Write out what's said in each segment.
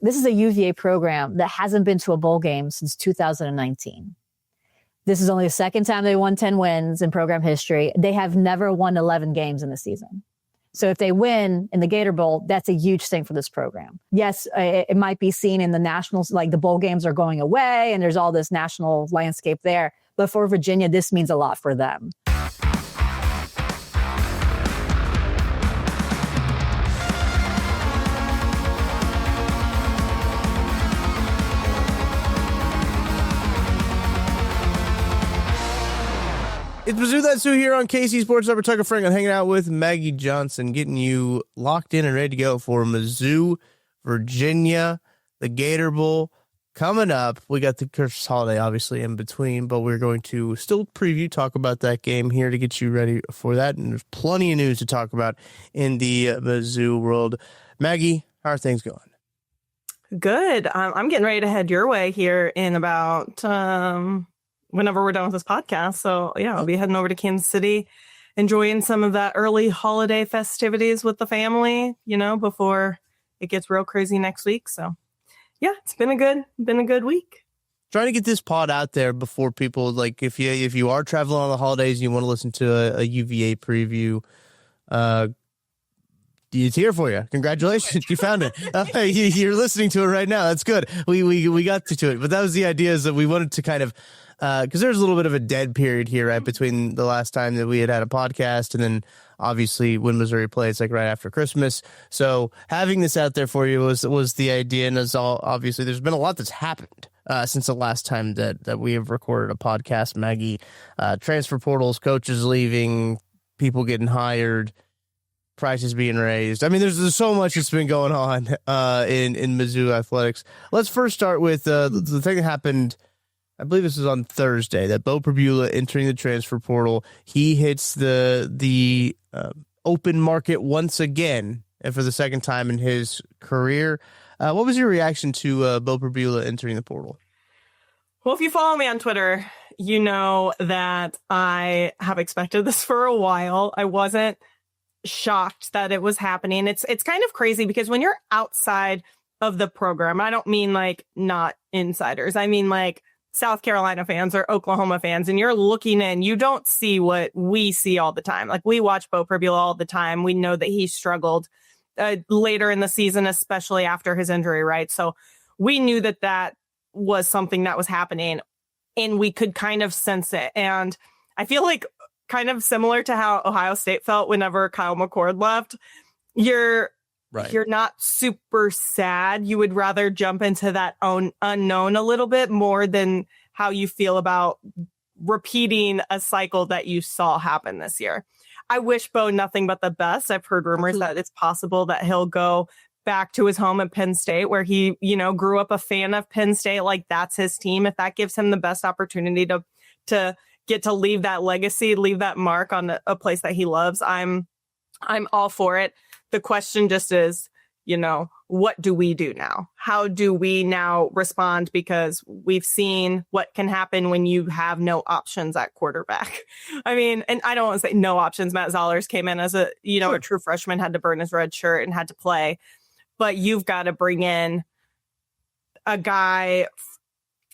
This is a UVA program that hasn't been to a bowl game since 2019. This is only the second time they won 10 wins in program history. They have never won 11 games in the season. So if they win in the Gator Bowl, that's a huge thing for this program. Yes, it might be seen in the nationals, like the bowl games are going away and there's all this national landscape there. But for Virginia, this means a lot for them. It's Mizzou That's Who here on KC Sports Upper Tucker Frank. I'm hanging out with Maggie Johnson, getting you locked in and ready to go for Mizzou, Virginia, the Gator Bowl coming up. We got the Christmas holiday obviously in between, but we're going to still talk about that game here to get you ready for that. And there's plenty of news to talk about in the Mizzou world. Maggie, how are things going? Good. I'm getting ready to head your way here in about whenever we're done with this podcast. So yeah, I'll be heading over to Kansas City, enjoying some of that early holiday festivities with the family, before it gets real crazy next week. So yeah, it's been a good week. Trying to get this pod out there before people, like if you are traveling on the holidays and you want to listen to a UVA preview, it's here for you. Congratulations. You found it. You're listening to it right now. That's good. We got to it, but that was the idea, is that we wanted to kind of, because there's a little bit of a dead period here, right, between the last time that we had a podcast and then obviously when Missouri plays, like right after Christmas. So having this out there for you was the idea, and as all obviously there's been a lot that's happened since the last time that we have recorded a podcast. Maggie, transfer portals, coaches leaving, people getting hired, prices being raised. I mean, there's so much that's been going on in Mizzou athletics. Let's first start with the thing that happened. I believe this was on Thursday, that Bo Pribula entering the transfer portal. He hits the open market once again, and for the second time in his career. What was your reaction to Bo Pribula entering the portal? Well, if you follow me on Twitter, you know that I have expected this for a while. I wasn't shocked that it was happening. It's kind of crazy because when you're outside of the program, I don't mean like not insiders. I mean like South Carolina fans or Oklahoma fans, and you're looking in, you don't see what we see all the time. Like, we watch Bo Pribula all the time. We know that he struggled later in the season, especially after his injury, right? So we knew that was something that was happening, and we could kind of sense it. And I feel like kind of similar to how Ohio State felt whenever Kyle McCord left. You're not super sad. You would rather jump into that unknown a little bit more than how you feel about repeating a cycle that you saw happen this year. I wish Bo nothing but the best. I've heard rumors that it's possible that he'll go back to his home at Penn State, where he, grew up a fan of Penn State. Like, that's his team. If that gives him the best opportunity to get to leave that legacy, leave that mark on a place that he loves, I'm all for it. The question just is, what do we do now? How do we now respond? Because we've seen what can happen when you have no options at quarterback. I mean, and I don't want to say no options. Matt Zollers came in as a true freshman, had to burn his red shirt and had to play. But you've got to bring in a guy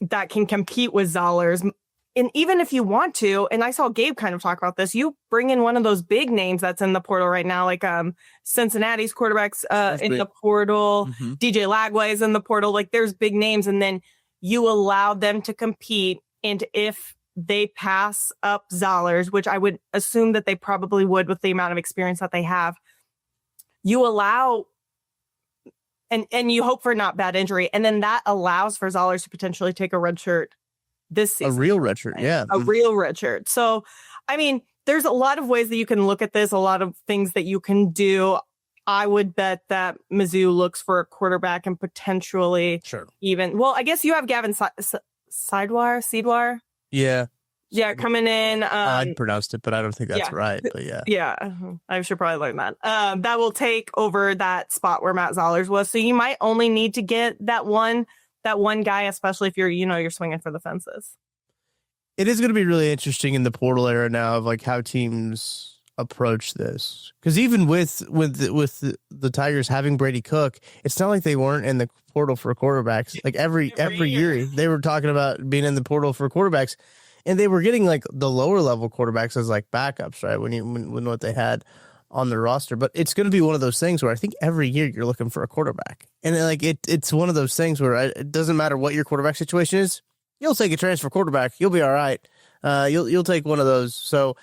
that can compete with Zollers. And even if you want to, and I saw Gabe kind of talk about this, you bring in one of those big names that's in the portal right now, like Cincinnati's quarterbacks in the portal, mm-hmm. DJ Lagway's in the portal. Like, there's big names, and then you allow them to compete. And if they pass up Zollers, which I would assume that they probably would with the amount of experience that they have, you allow and you hope for not bad injury. And then that allows for Zollers to potentially take a red shirt this season. A real red shirt, yeah. A real red shirt. So, I mean, there's a lot of ways that you can look at this, a lot of things that you can do. I would bet that Mizzou looks for a quarterback and potentially even, well, I guess you have Gavin Seidwar. Yeah, coming in. I pronounced it, but I don't think that's right. But yeah. Yeah, I should probably learn that. That will take over that spot where Matt Zollers was. So you might only need to get that one guy, especially if you're swinging for the fences. It is going to be really interesting in the portal era now of like how teams approach this, because even with the Tigers having Brady Cook, it's not like they weren't in the portal for quarterbacks. Like every year they were talking about being in the portal for quarterbacks, and they were getting like the lower level quarterbacks as like backups, right? When what they had on the roster. But it's going to be one of those things where I think every year you're looking for a quarterback, and like it's one of those things where it doesn't matter what your quarterback situation is, you'll take a transfer quarterback, you'll be all right. You'll take one of those. So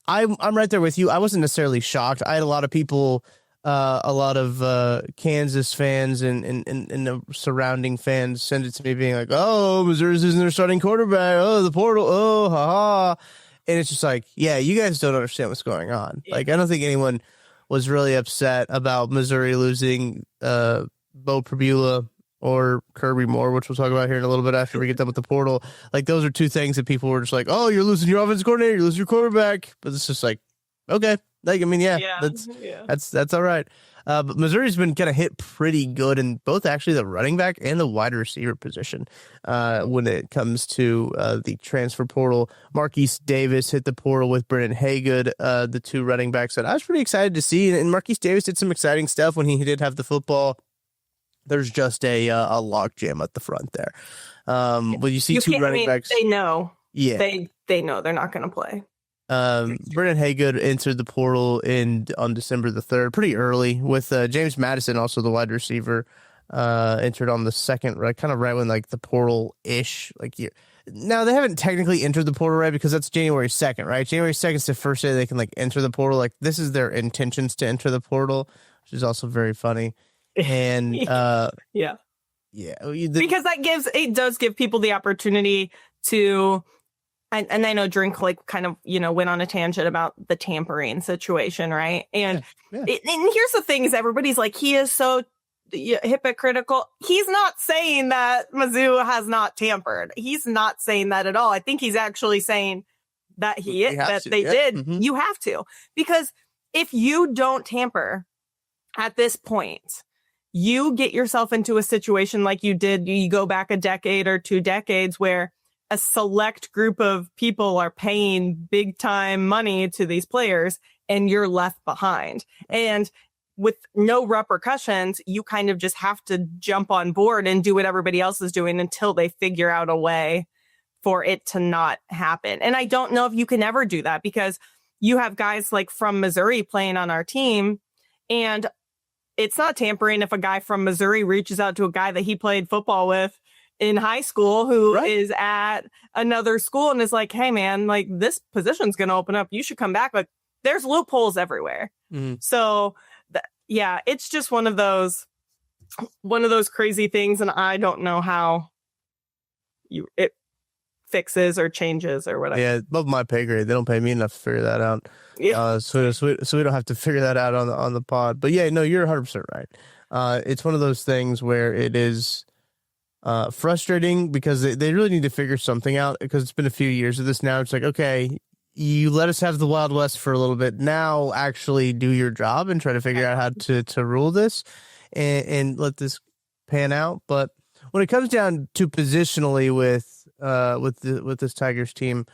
I'm right there with you. I wasn't necessarily shocked. I had a lot of people, a lot of Kansas fans and the surrounding fans send it to me being like, "Oh, Missouri's isn't their starting quarterback. Oh, the portal. Oh, ha. And it's just like, yeah, you guys don't understand what's going on. Yeah. Like, I don't think anyone was really upset about Missouri losing Bo Pribula or Kirby Moore, which we'll talk about here in a little bit after we get done with the portal. Like, those are two things that people were just like, oh, you're losing your offensive coordinator, you're losing your quarterback. But it's just like, okay. Like, I mean, that's all right. But Missouri's been kind of hit pretty good in both actually the running back and the wide receiver position when it comes to the transfer portal. Marquise Davis hit the portal with Brennan Haygood, the two running backs that I was pretty excited to see. And Marquise Davis did some exciting stuff when he did have the football. There's just a logjam at the front there. When you see two running backs, they know. Yeah, they know they're not going to play. Brennan Haygood entered the portal on December the 3rd, pretty early, with James Madison, also the wide receiver, entered on the 2nd, right, kind of right when like the portal ish Now they haven't technically entered the portal right because that's January 2nd, right? January 2nd is the first day they can like enter the portal. Like this is their intentions to enter the portal, which is also very funny. And because it does give people the opportunity to, and I know Drink like kind of went on a tangent about the tampering situation, right? And and here's the thing: is everybody's like, he is so hypocritical. He's not saying that Mizzou has not tampered. He's not saying that at all. I think he's actually saying that they did. Mm-hmm. You have to, because if you don't tamper at this point, you get yourself into a situation like you did. You go back a decade or 2 decades where a select group of people are paying big time money to these players and you're left behind. And with no repercussions, you kind of just have to jump on board and do what everybody else is doing until they figure out a way for it to not happen. And I don't know if you can ever do that, because you have guys like from Missouri playing on our team, and it's not tampering if a guy from Missouri reaches out to a guy that he played football with in high school who is at another school and is like, hey man, like this position's going to open up. You should come back. Like there's loopholes everywhere. Mm-hmm. So it's just one of those crazy things. And I don't know how it fixes or changes or whatever. Yeah. Above my pay grade. They don't pay me enough to figure that out. Yeah. So we don't have to figure that out on the pod, but yeah, no, you're 100% right. It's one of those things where it is frustrating because they really need to figure something out, because it's been a few years of this now. It's like, okay, you let us have the Wild West for a little bit. Now actually do your job and try to figure out how to rule this and let this pan out. But when it comes down to positionally with this Tigers team,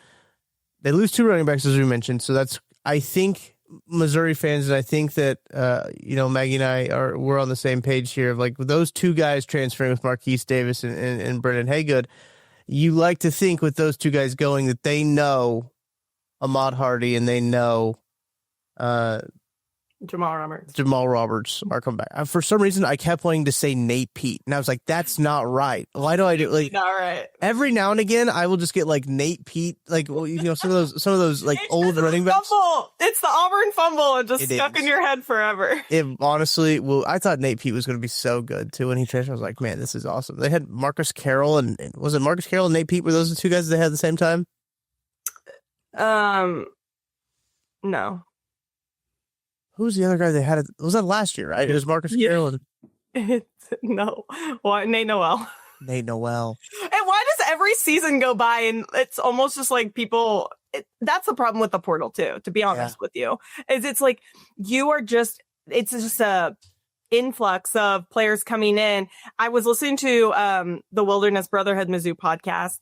they lose 2 running backs, as we mentioned. So that's, I think, Missouri fans, and I think that Maggie and I we're on the same page here of like, with those 2 guys transferring with Marquise Davis and Brennan Haygood, you like to think with those 2 guys going that they know Ahmad Hardy and they know Jamal Roberts are coming back. For some reason, I kept wanting to say Nate Pete, and I was like, "That's not right. Why do I do like?" Not right. Every now and again, I will just get like Nate Pete, like some of those like old running backs. It's the Auburn fumble, and just stuck in your head forever. It honestly, I thought Nate Pete was going to be so good too when he transferred. I was like, man, this is awesome. They had Marcus Carroll and was it Marcus Carroll and Nate Pete? Were those the 2 guys they had at the same time? No. Who's the other guy they had? Was that last year, right? It was Marcus Carroll. No. Well, Nate Noel. Nate Noel. And why does every season go by and it's almost just like people... that's the problem with the portal, too, to be honest with you. Is it's like it's just a influx of players coming in. I was listening to the Wilderness Brotherhood Mizzou podcast,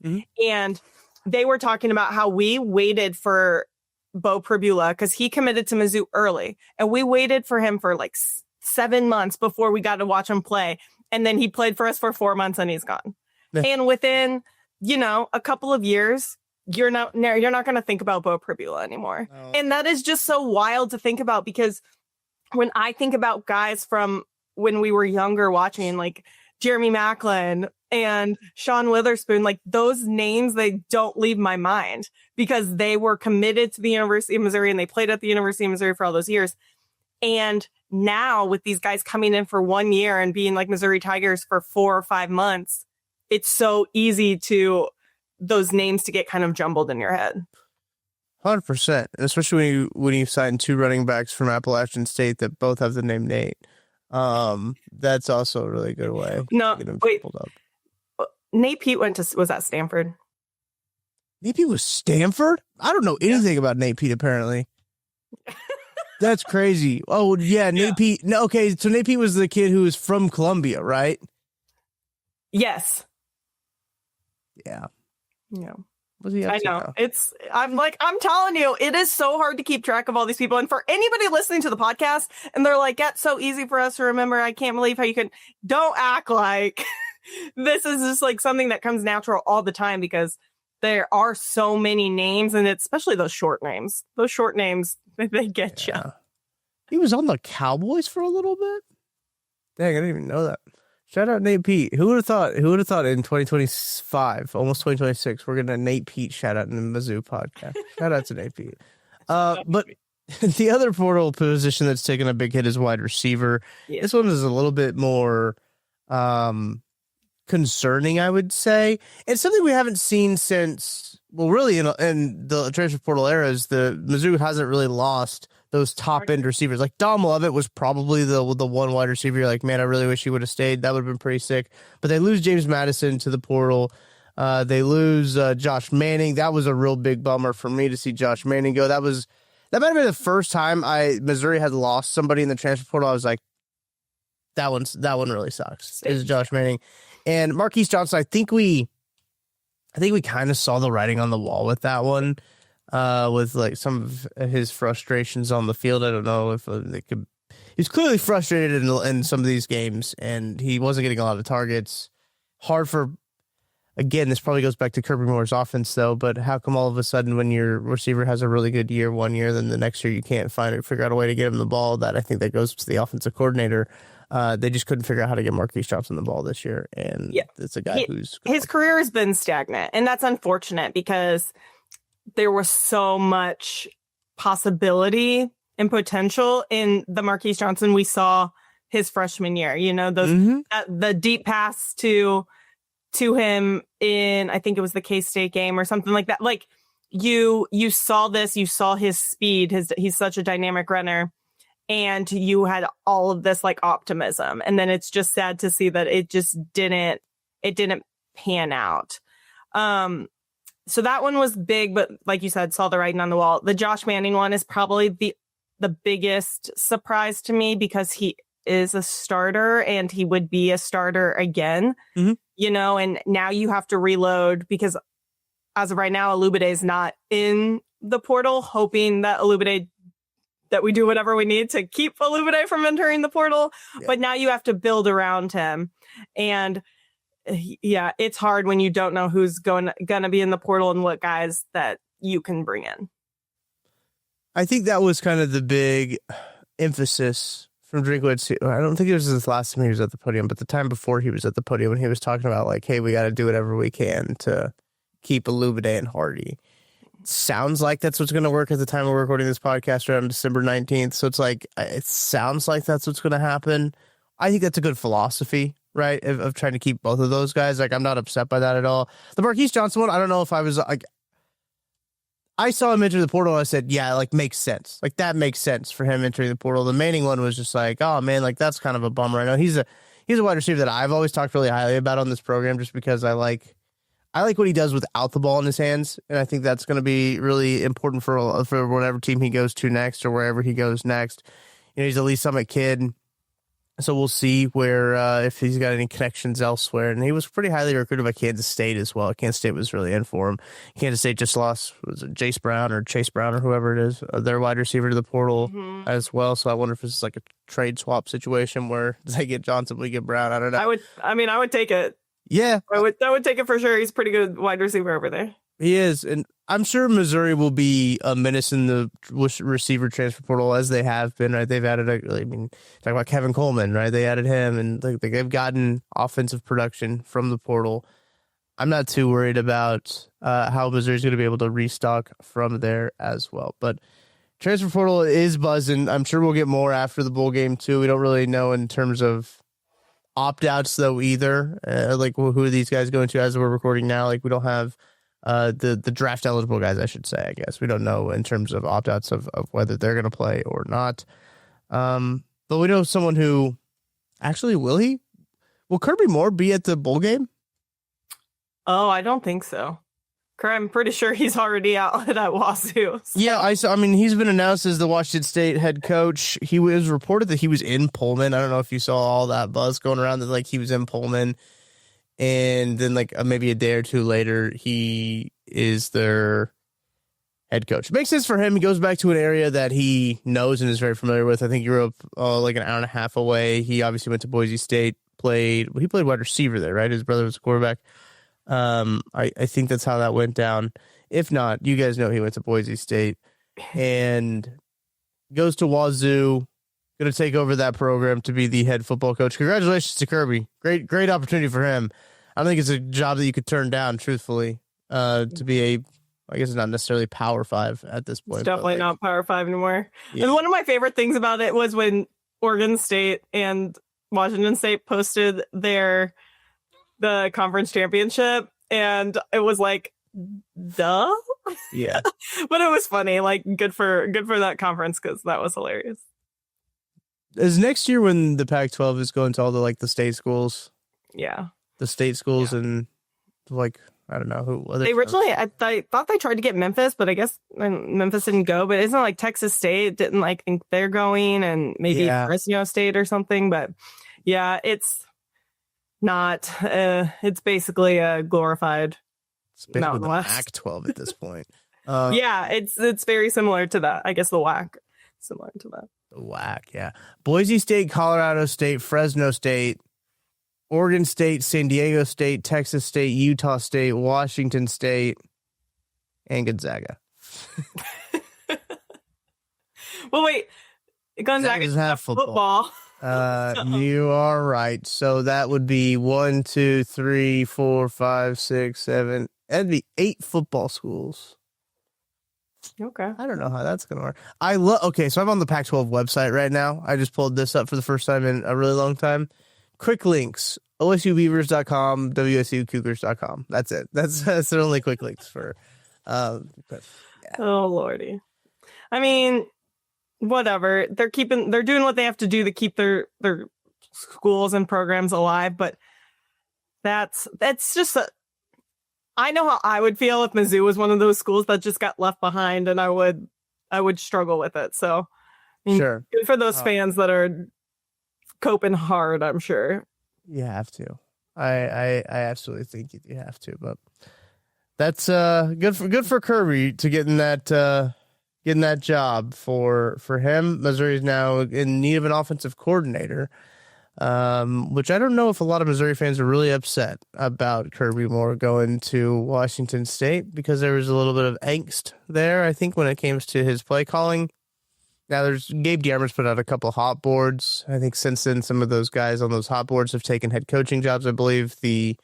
and they were talking about how we waited for Bo Pribula because he committed to Mizzou early, and we waited for him for like 7 months before we got to watch him play. And then he played for us for 4 months and he's gone. Yeah. And within, a couple of years, you're not going to think about Bo Pribula anymore. Oh. And that is just so wild to think about, because when I think about guys from when we were younger watching, like Jeremy Macklin and Sean Witherspoon, like those names, they don't leave my mind because they were committed to the University of Missouri and they played at the University of Missouri for all those years. And now with these guys coming in for 1 year and being like Missouri Tigers for 4 or 5 months, it's so easy to those names to get kind of jumbled in your head. 100%, especially when you sign 2 running backs from Appalachian State that both have the name Nate. That's also a really good way. No, wait. Nate Pete was at Stanford. Nate Pete was Stanford? I don't know anything about Nate Pete, apparently. That's crazy. Oh, yeah, Nate Pete. No, okay, so Nate Pete was the kid who was from Columbia, right? Yes. Yeah. Yeah. I know. I'm telling you, it is so hard to keep track of all these people. And for anybody listening to the podcast and they're like, that's so easy for us to remember. I can't believe how you can. Don't act like this is just like something that comes natural all the time, because there are so many names, and it's especially those short names. Those short names, they get you. He was on the Cowboys for a little bit. Dang, I didn't even know that. Shout out Nate Pete. Who would have thought in 2025, almost 2026, we're getting a Nate Pete shout out in the Mizzou podcast. Shout out to Nate Pete. But the other portal position that's taken a big hit is wide receiver. Yeah. This one is a little bit more concerning, I would say. It's something we haven't seen since, well, really in the transfer portal eras. The Mizzou hasn't really lost those top end receivers. Like Dom Lovett was probably the one wide receiver. You're like, man, I really wish he would have stayed. That would have been pretty sick. But they lose James Madison to the portal. They lose Josh Manning. That was a real big bummer for me to see Josh Manning go. That might have been the first time Missouri had lost somebody in the transfer portal. I was like, that one really sucks. Is Josh Manning. And Marquise Johnson, I think we kind of saw the writing on the wall with that one. With like some of his frustrations on the field. I don't know if he's clearly frustrated in some of these games, and he wasn't getting a lot of targets. Hard for, again, this probably goes back to Kirby Moore's offense though, but how come all of a sudden when your receiver has a really good year 1 year, then the next year you can't figure out a way to get him the ball? That I think that goes to the offensive coordinator. They just couldn't figure out how to get Marquise Johnson the ball this year. And it's a guy his career has been stagnant, and that's unfortunate because there was so much possibility and potential in the Marquise Johnson we saw his freshman year. The deep pass to him in, I think it was the K-State game or something like that. Like you saw this, you saw his speed. He's such a dynamic runner, and you had all of this like optimism. And then it's just sad to see that it didn't pan out. So that one was big, but like you said, saw the writing on the wall. The Josh Manning one is probably the biggest surprise to me, because he is a starter and he would be a starter again, and now you have to reload, because as of right now, Alubade is not in the portal, hoping that we do whatever we need to keep Alubade from entering the portal. Yeah. But now you have to build around him. And yeah, it's hard when you don't know who's gonna be in the portal and what guys that you can bring in. I think that was kind of the big emphasis from Drinkwitz. I don't think it was his last time he was at the podium, but the time before he was at the podium when he was talking about like, hey, we got to do whatever we can to keep Alubade and Hardy. Sounds like that's what's going to work at the time we're recording this podcast around December 19th. So it's like, it sounds like that's what's going to happen. I think that's a good philosophy, right? Of trying to keep both of those guys. Like, I'm not upset by that at all. The Marquise Johnson one, I don't know if I was like, I saw him enter the portal and I said, yeah, like makes sense. Like that makes sense for him entering the portal. The Manning one was just like, oh man, like that's kind of a bummer. I know he's a wide receiver that I've always talked really highly about on this program, just because I like what he does without the ball in his hands. And I think that's going to be really important for whatever team he goes to next or wherever he goes next. He's a Lee Summit kid. So we'll see where if he's got any connections elsewhere. And he was pretty highly recruited by Kansas State as well. Kansas State was really in for him. Kansas State just lost, was it Chase Brown or whoever it is, their wide receiver to the portal as well. So I wonder if this is like a trade swap situation where they get Johnson, we get Brown. I don't know. I would take it. Yeah. I would take it for sure. He's a pretty good wide receiver over there. He is, and I'm sure Missouri will be a menace in the receiver transfer portal as they have been. Right, they've added. Talk about Kevin Coleman, right? They added him, and they've gotten offensive production from the portal. I'm not too worried about how Missouri's going to be able to restock from there as well. But transfer portal is buzzing. I'm sure we'll get more after the bowl game too. We don't really know in terms of opt-outs though either. Who are these guys going to as we're recording now? Like we don't have. The draft eligible guys, I should say, I guess. We don't know in terms of opt-outs of whether they're going to play or not. But we know someone who actually will Kirby Moore be at the bowl game? Oh, I don't think so. I'm pretty sure he's already out at Wazoo. So. Yeah, he's been announced as the Washington State head coach. He was reported that he was in Pullman. I don't know if you saw all that buzz going around that he was in Pullman. And then maybe a day or two later, he is their head coach. It makes sense for him. He goes back to an area that he knows and is very familiar with. I think he grew up an hour and a half away. He obviously went to Boise State, he played wide receiver there, right? His brother was a quarterback. I think that's how that went down. If not, you guys know he went to Boise State and goes to Wazoo. Going to take over that program to be the head football coach. Congratulations to Kirby. Great opportunity for him. I don't think it's a job that you could turn down, truthfully, to be I guess it's not necessarily Power 5 at this point. It's definitely not Power 5 anymore. Yeah. And one of my favorite things about it was when Oregon State and Washington State posted the conference championship, and it was duh. Yeah. But it was funny. Good for that conference because that was hilarious. Is next year when the Pac-12 is going to all the state schools? Yeah. The state schools and I don't know who. They originally, I thought they tried to get Memphis, but I guess Memphis didn't go. But isn't Texas State didn't think they're going, and maybe Fresno State or something. But yeah, it's not. It's basically a glorified Mountain West. Pac-12 at this point. Yeah, it's very similar to that. I guess the WAC similar to that. Whack, yeah. Boise State, Colorado State, Fresno State, Oregon State, San Diego State, Texas State, Utah State, Washington State, and Gonzaga. Well, wait. Gonzaga's have football. You are right. So that would be 1, 2, 3, 4, 5, 6, 7. That'd be 8 football schools. Okay. I don't know how that's going to work. Okay, so I'm on the Pac-12 website right now. I just pulled this up for the first time in a really long time. Quick links, OSUBeavers.com, WSUCougars.com. That's it. That's their only quick links for. Yeah. Oh, Lordy. I mean, whatever. They're doing what they have to do to keep their schools and programs alive, but that's just I know how I would feel if Mizzou was one of those schools that just got left behind, and I would struggle with it. So, sure, good for those fans that are coping hard. I'm sure you have to. I absolutely think you have to. But that's good for Kirby to getting that job for him. Missouri is now in need of an offensive coordinator. Which I don't know if a lot of Missouri fans are really upset about Kirby Moore going to Washington State because there was a little bit of angst there, I think, when it comes to his play calling. Now, Gabe Diarmer's put out a couple of hot boards. I think since then, some of those guys on those hot boards have taken head coaching jobs. I believe the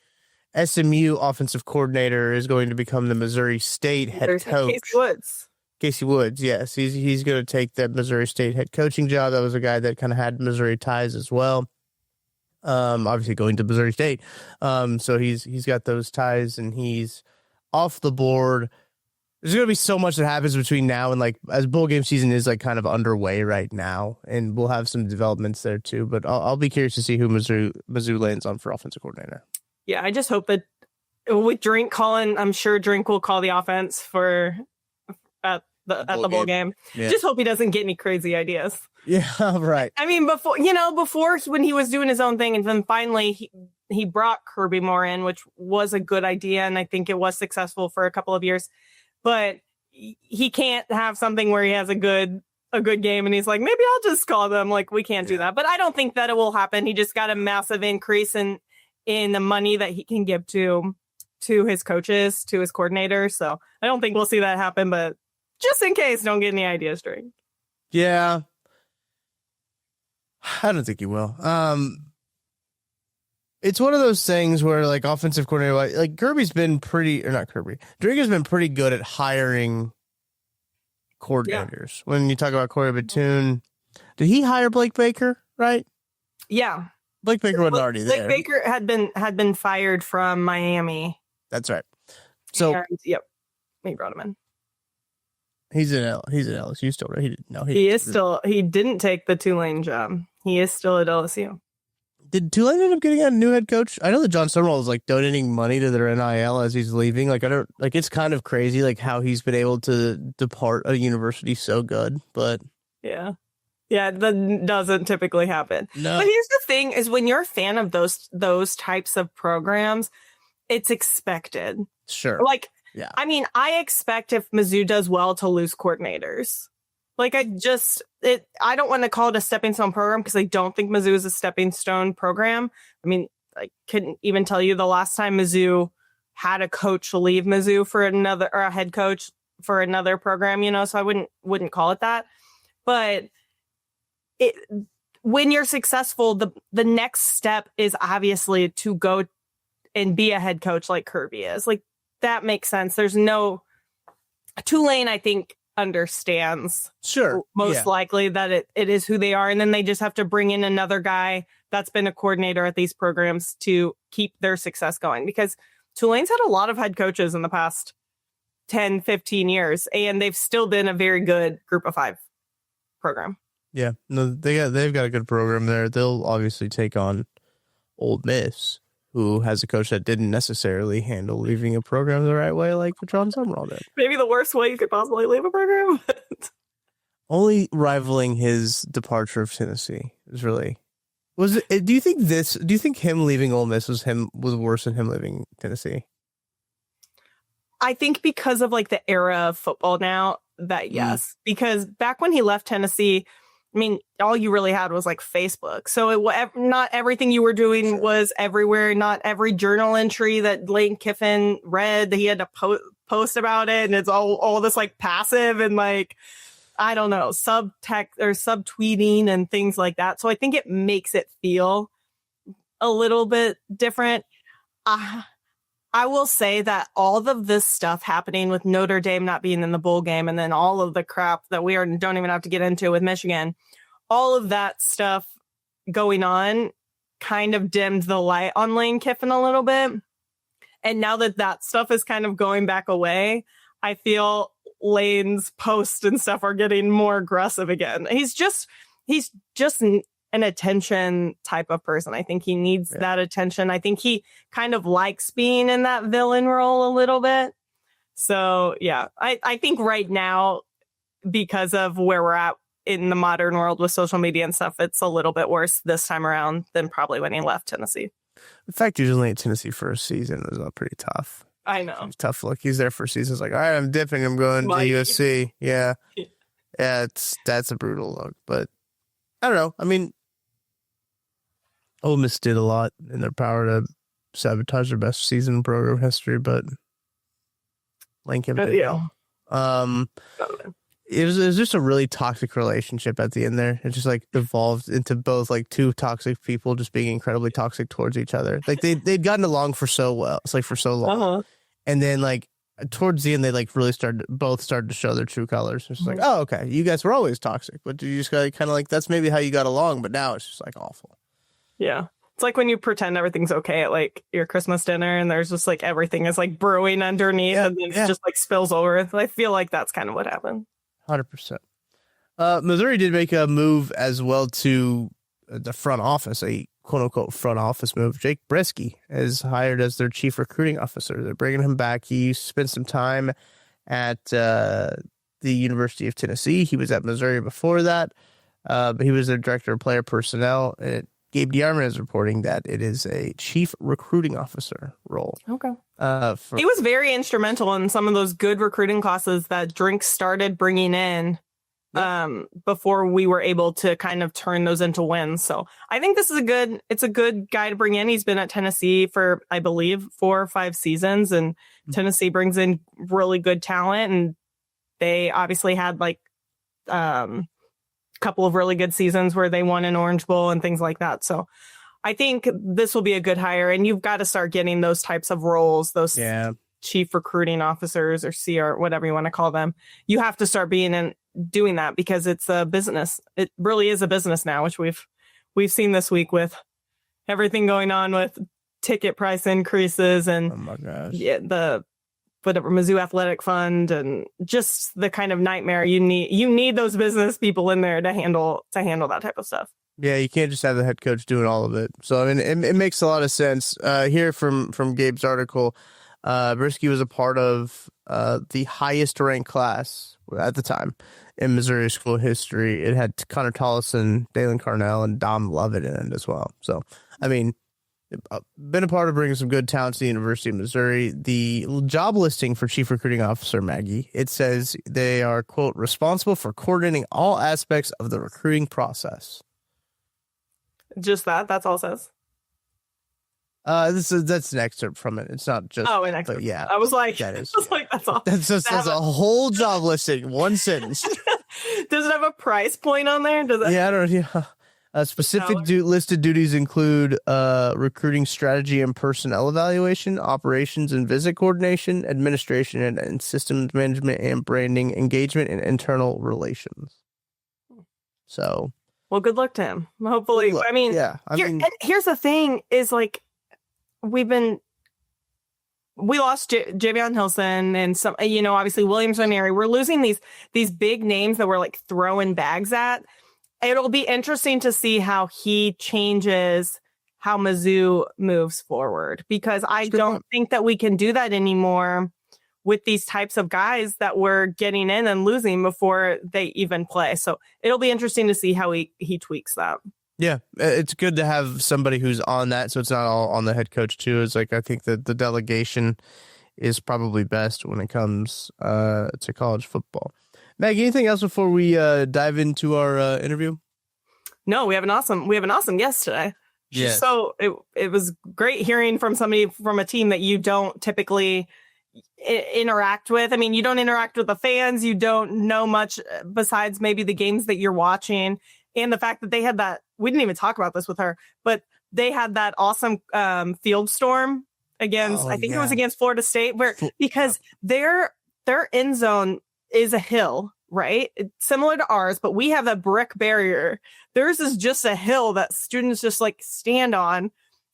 SMU offensive coordinator is going to become the Missouri State head coach. Casey Woods, yes. He's going to take that Missouri State head coaching job. That was a guy that kind of had Missouri ties as well. Obviously going to Missouri State. So he's got those ties and he's off the board. There's going to be so much that happens between now and as bowl game season is kind of underway right now, and we'll have some developments there too. But I'll be curious to see who Mizzou lands on for offensive coordinator. Yeah, I just hope that with Drink calling, I'm sure Drink will call the offense at at the bowl game. Yeah. Just hope he doesn't get any crazy ideas. Yeah, right. I mean, before when he was doing his own thing, and then finally he brought Kirby Moore in, which was a good idea, and I think it was successful for a couple of years. But he can't have something where he has a good game and he's like, maybe I'll just call them. Like, we can't do that. But I don't think that it will happen. He just got a massive increase in the money that he can give to his coaches, to his coordinators. So I don't think we'll see that happen, but just in case, don't get any ideas straight. Yeah. I don't think he will. It's one of those things where, like, offensive coordinator, like Kirby's been pretty, or not Kirby, Drake has been pretty good at hiring coordinators. Yeah. When you talk about Corey Batoon, did he hire Blake Baker? Right? Yeah, Blake Baker wasn't already there. Blake Baker had been fired from Miami. That's right. So, and, yep, he brought him in. He's in LSU still, right? He didn't take the Tulane job. He is still at LSU. Did Tulane end up getting a new head coach? I know that John Summerall is like donating money to their NIL as he's leaving. Like, it's kind of crazy, like how he's been able to depart a university so good, but yeah, that doesn't typically happen. No. But here's the thing: is when you're a fan of those types of programs, it's expected. Sure. Like, yeah. I mean, I expect if Mizzou does well to lose coordinators. Like, I don't want to call it a stepping stone program because I don't think Mizzou is a stepping stone program. I mean, I couldn't even tell you the last time Mizzou had a coach leave Mizzou for another, or a head coach for another program, so I wouldn't call it that. But when you're successful, the next step is obviously to go and be a head coach like Kirby is. Like, that makes sense. There's no Tulane, I think, understands most likely that it is who they are, and then they just have to bring in another guy that's been a coordinator at these programs to keep their success going, because Tulane's had a lot of head coaches in the past 10-15 years, and they've still been a very good group of 5 program. Yeah, no, they've got a good program there. They'll obviously take on Ole Miss, who has a coach that didn't necessarily handle leaving a program the right way, like John Summerall did. Maybe the worst way you could possibly leave a program. Only rivaling his departure of Tennessee is really. Do you think him leaving Ole Miss was worse than him leaving Tennessee? I think because of like the era of football now, that yes, because back when he left Tennessee, I mean, all you really had was like Facebook. So not everything you were doing was everywhere. Not every journal entry that Lane Kiffin read, that he had to post about it. And it's all this like passive and like, I don't know, subtext or subtweeting and things like that. So I think it makes it feel a little bit different. I will say that all of this stuff happening with Notre Dame not being in the bowl game, and then all of the crap that we don't even have to get into with Michigan, all of that stuff going on kind of dimmed the light on Lane Kiffin a little bit. And now that stuff is kind of going back away, I feel Lane's posts and stuff are getting more aggressive again. He's just an attention type of person. I think he needs that attention. I think he kind of likes being in that villain role a little bit. So yeah, I think right now, because of where we're at in the modern world with social media and stuff, it's a little bit worse this time around than probably when he left Tennessee. The fact he's only at Tennessee for a season is pretty tough. I know. It's tough look. He's there for a season. It's like, all right, I'm dipping. I'm going to USC. Yeah. Yeah, that's a brutal look. But I don't know. I mean, Ole Miss did a lot in their power to sabotage their best season in program history, but Lane Kiffin did. It was just a really toxic relationship at the end there. It just like evolved into both like two toxic people just being incredibly toxic towards each other. Like they'd gotten along for so well. It's like for so long. And then like towards the end, they like really started to show their true colors. It's just like, oh, okay, you guys were always toxic, but you just got kind of like, that's maybe how you got along, but now it's just like awful. Yeah. It's like when you pretend everything's okay at like your Christmas dinner and there's just like everything is like brewing underneath and then it just like spills over. I feel like that's kind of what happened. 100%. Missouri did make a move as well to the front office, a quote unquote front office move. Jake Brisky is hired as their chief recruiting officer. They're bringing him back. He spent some time at the University of Tennessee. He was at Missouri before that, but he was their director of player personnel. And Gabe DeArmond is reporting that it is a chief recruiting officer role. Okay. He was very instrumental in some of those good recruiting classes that Drink started bringing in before we were able to kind of turn those into wins. So I think this is a good guy to bring in. He's been at Tennessee for, I believe, 4 or 5 seasons, and Tennessee brings in really good talent, and they obviously had like couple of really good seasons where they won an Orange Bowl and things like that. So I think this will be a good hire, and you've got to start getting those types of roles, those chief recruiting officers or CR, whatever you want to call them. You have to start being in doing that because it's a business. It really is a business now, which we've seen this week with everything going on with ticket price increases and the whatever Mizzou Athletic Fund and just the kind of nightmare you need those business people in there to handle that type of stuff. Yeah, you can't just have the head coach doing all of it. So I mean, it makes a lot of sense. Here from Gabe's article, Brisky was a part of the highest ranked class at the time in Missouri school history. It had Connor Tollison, Dalen Carnell, and Dom Lovett in it as well. So I mean, been a part of bringing some good talent to the University of Missouri. The job listing for Chief Recruiting Officer, Maggie, it says they are, quote, responsible for coordinating all aspects of the recruiting process. Just that's all it says. That's an excerpt from it. It's not just. Oh, an excerpt. Yeah, I was like, that's all. That's a whole job listing, one sentence. Does it have a price point on there? Does it? Yeah, I don't. Yeah. Specific listed duties include recruiting strategy and personnel evaluation, operations and visit coordination, administration and systems management, and branding, engagement, and internal relations. So, well, good luck to him. Hopefully, I mean, here's the thing: is like we lost Javion Hilson and some, obviously Williams Ranieri. We're losing these big names that we're like throwing bags at. It'll be interesting to see how he changes how Mizzou moves forward, because I don't think that we can do that anymore with these types of guys that we're getting in and losing before they even play. So it'll be interesting to see how he tweaks that. Yeah, it's good to have somebody who's on that, so it's not all on the head coach too. It's like I think that the delegation is probably best when it comes to college football. Maggie, anything else before we dive into our interview? No, we have an awesome guest today. Yeah. So it was great hearing from somebody from a team that you don't typically interact with. I mean, you don't interact with the fans. You don't know much besides maybe the games that you're watching. And the fact that they had that, we didn't even talk about this with her, but they had that awesome field storm against, I think it was against Florida State, because their end zone is a hill, right? It's similar to ours, but we have a brick barrier. Theirs is just a hill that students just like stand on.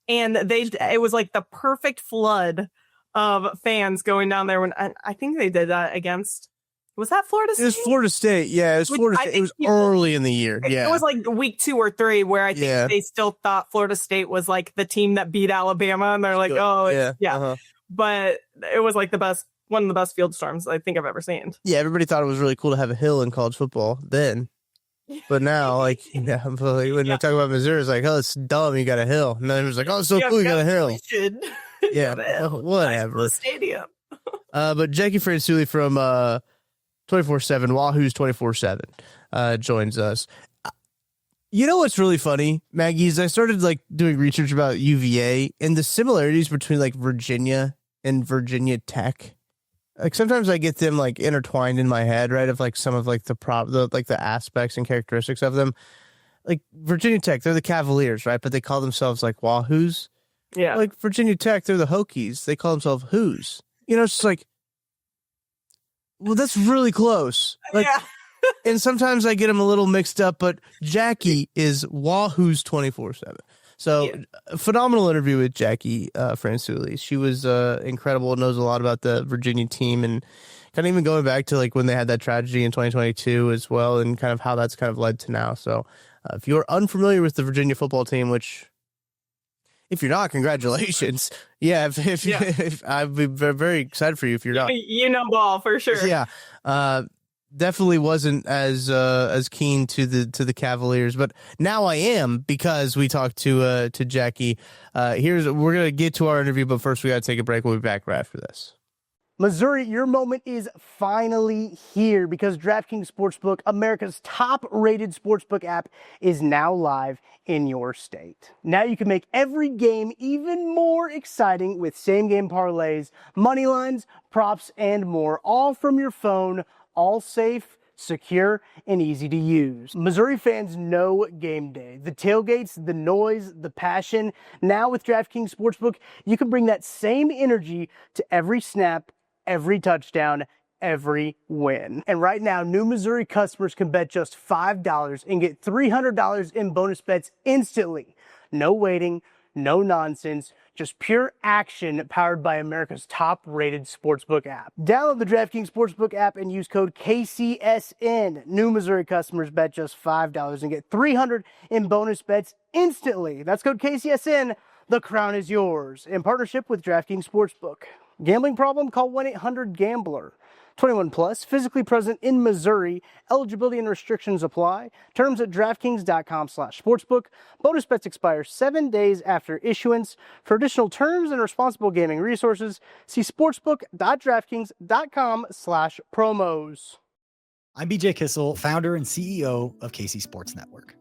And it was like the perfect flood of fans going down there when I think they did that against, was that Florida State? It was Florida State. Yeah, it was Florida State. It was early in the year. Yeah. It was like week 2 or 3 where I think they still thought Florida State was like the team that beat Alabama. And they're like, But it was like one of the best field storms I think I've ever seen. Yeah, everybody thought it was really cool to have a hill in college football then. But now, when they talk about Missouri, it's like, oh, it's dumb, you got a hill. And then it was like, oh, it's so cool, you got a hill. Yeah, whatever. Nice stadium. But Jacquie Franciulli from 24/7, Whoos247, joins us. You know what's really funny, Maggie, is I started doing research about UVA and the similarities between Virginia and Virginia Tech. Sometimes I get them intertwined in my head, right? Of some of the aspects and characteristics of them. Like Virginia Tech, they're the Cavaliers, right? But they call themselves Wahoos. Yeah. Like Virginia Tech, they're the Hokies. They call themselves Whoos. It's just well, that's really close. And sometimes I get them a little mixed up, but Jacquie is Whoos247. So a phenomenal interview with Jacquie Franciulli. She was incredible, knows a lot about the Virginia team, and kind of even going back to when they had that tragedy in 2022 as well, and kind of how that's kind of led to now. So if you're unfamiliar with the Virginia football team, which if you're not, congratulations. Yeah, if I'd be very, very excited for you if you're not. Ball for sure. Yeah. definitely wasn't as keen to the Cavaliers, but now I am because we talked to Jacquie. We're gonna get to our interview, but first we gotta take a break. We'll be back right after this. Missouri, your moment is finally here because DraftKings Sportsbook, America's top-rated sportsbook app, is now live in your state. Now you can make every game even more exciting with same-game parlays, money lines, props, and more, all from your phone, all safe, secure, and easy to use. Missouri fans know game day. The tailgates, the noise, the passion. Now with DraftKings Sportsbook, you can bring that same energy to every snap, every touchdown, every win. And right now, new Missouri customers can bet just $5 and get $300 in bonus bets instantly. No waiting, no nonsense, just pure action powered by America's top-rated sportsbook app. Download the DraftKings Sportsbook app and use code KCSN. New Missouri customers bet just $5 and get $300 in bonus bets instantly. That's code KCSN. The crown is yours. In partnership with DraftKings Sportsbook. Gambling problem? Call 1-800-GAMBLER. 21 plus, physically present in Missouri. Eligibility and restrictions apply. Terms at DraftKings.com/sportsbook. Bonus bets expire 7 days after issuance. For additional terms and responsible gaming resources, see sportsbook.draftkings.com/promos. I'm BJ Kissel, founder and CEO of KC Sports Network.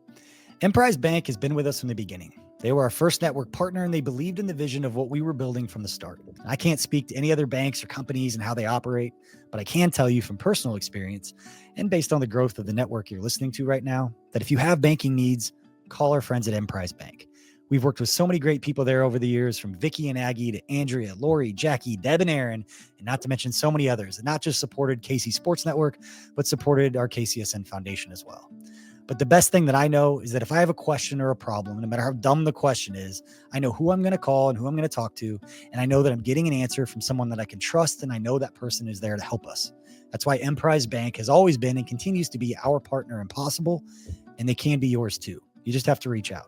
Emprise Bank has been with us from the beginning. They were our first network partner, and they believed in the vision of what we were building from the start. I can't speak to any other banks or companies and how they operate, but I can tell you from personal experience and based on the growth of the network you're listening to right now, that if you have banking needs, call our friends at Emprise Bank. We've worked with so many great people there over the years, from Vicky and Aggie to Andrea, Lori, Jackie, Deb, and Aaron, and not to mention so many others that not just supported KC Sports Network, but supported our KCSN Foundation as well. But the best thing that I know is that if I have a question or a problem, no matter how dumb the question is, I know who I'm going to call and who I'm going to talk to. And I know that I'm getting an answer from someone that I can trust. And I know that person is there to help us. That's why Emprise Bank has always been and continues to be our partner in Possible. And they can be yours too. You just have to reach out.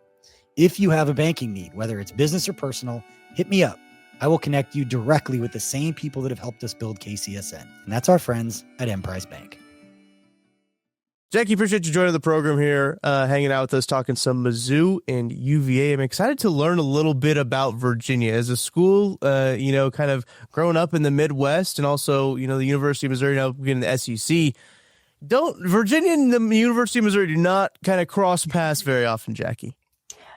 If you have a banking need, whether it's business or personal, hit me up. I will connect you directly with the same people that have helped us build KCSN. And that's our friends at Emprise Bank. Jacquie, appreciate you joining the program here, hanging out with us, talking some Mizzou and UVA. I'm excited to learn a little bit about Virginia as a school, kind of growing up in the Midwest, and also, the University of Missouri now being the SEC. Virginia and the University of Missouri do not kind of cross paths very often, Jacquie.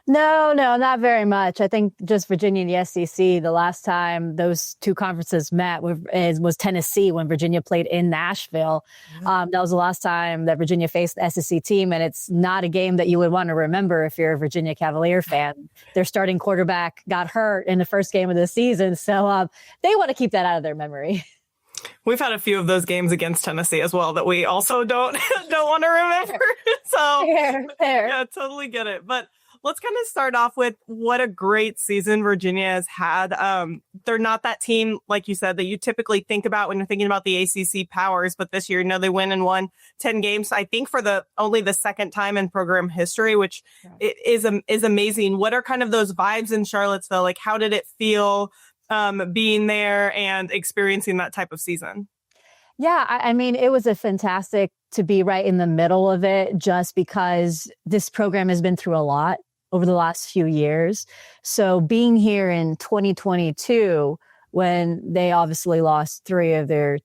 No, not very much. I think just Virginia and the SEC, the last time those two conferences met was Tennessee when Virginia played in Nashville. That was the last time that Virginia faced the SEC team, and it's not a game that you would want to remember if you're a Virginia Cavalier fan. Their starting quarterback got hurt in the first game of the season, so they want to keep that out of their memory. We've had a few of those games against Tennessee as well that we also don't want to remember. So Fair. Yeah, totally get it. But let's kind of start off with what a great season Virginia has had. They're not that team, like you said, that you typically think about when you're thinking about the ACC powers. But this year, they win and won 10 games, I think, for only the second time in program history, which is amazing. What are kind of those vibes in Charlottesville? Like, how did it feel being there and experiencing that type of season? Yeah, I mean, it was a fantastic to be right in the middle of it, just because this program has been through a lot over the last few years. So being here in 2022, when they obviously lost three of their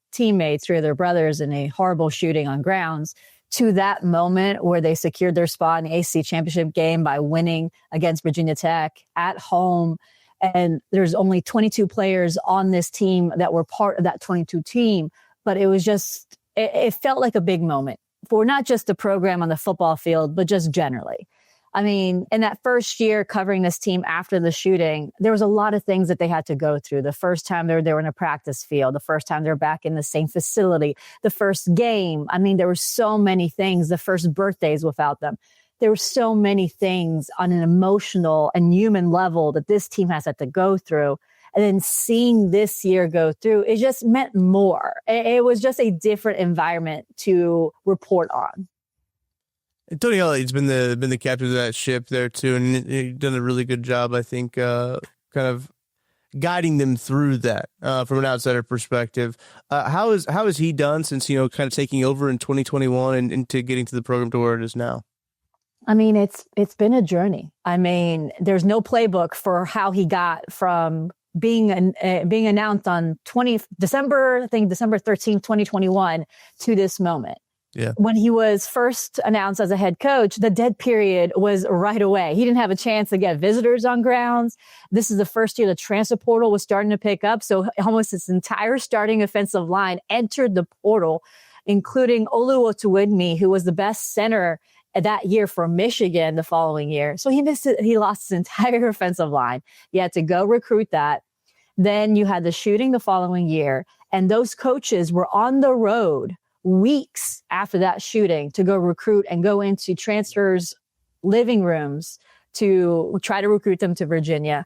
brothers in a horrible shooting on grounds, to that moment where they secured their spot in the ACC championship game by winning against Virginia Tech at home. And there's only 22 players on this team that were part of that 22 team. But it was just, it felt like a big moment for not just the program on the football field, but just generally. I mean, in that first year covering this team after the shooting, there was a lot of things that they had to go through. The first time they were in a practice field, the first time they're back in the same facility, the first game. I mean, there were so many things, the first birthdays without them. There were so many things on an emotional and human level that this team has had to go through. And then seeing this year go through, it just meant more. It was just a different environment to report on. Tony Elliott's been the captain of that ship there too, and he's done a really good job, I think, kind of guiding them through that from an outsider perspective. How has he done since, kind of taking over in 2021 and into getting to the program to where it is now? I mean, it's been a journey. I mean, there's no playbook for how he got from being announced on December 13th, 2021 to this moment. Yeah. When he was first announced as a head coach, the dead period was right away. He didn't have a chance to get visitors on grounds. This is the first year the transfer portal was starting to pick up. So almost his entire starting offensive line entered the portal, including Olu Otuwinmi, who was the best center that year for Michigan the following year. So he lost his entire offensive line. He had to go recruit that. Then you had the shooting the following year, and those coaches were on the road weeks after that shooting to go recruit and go into transfers' living rooms to try to recruit them to Virginia.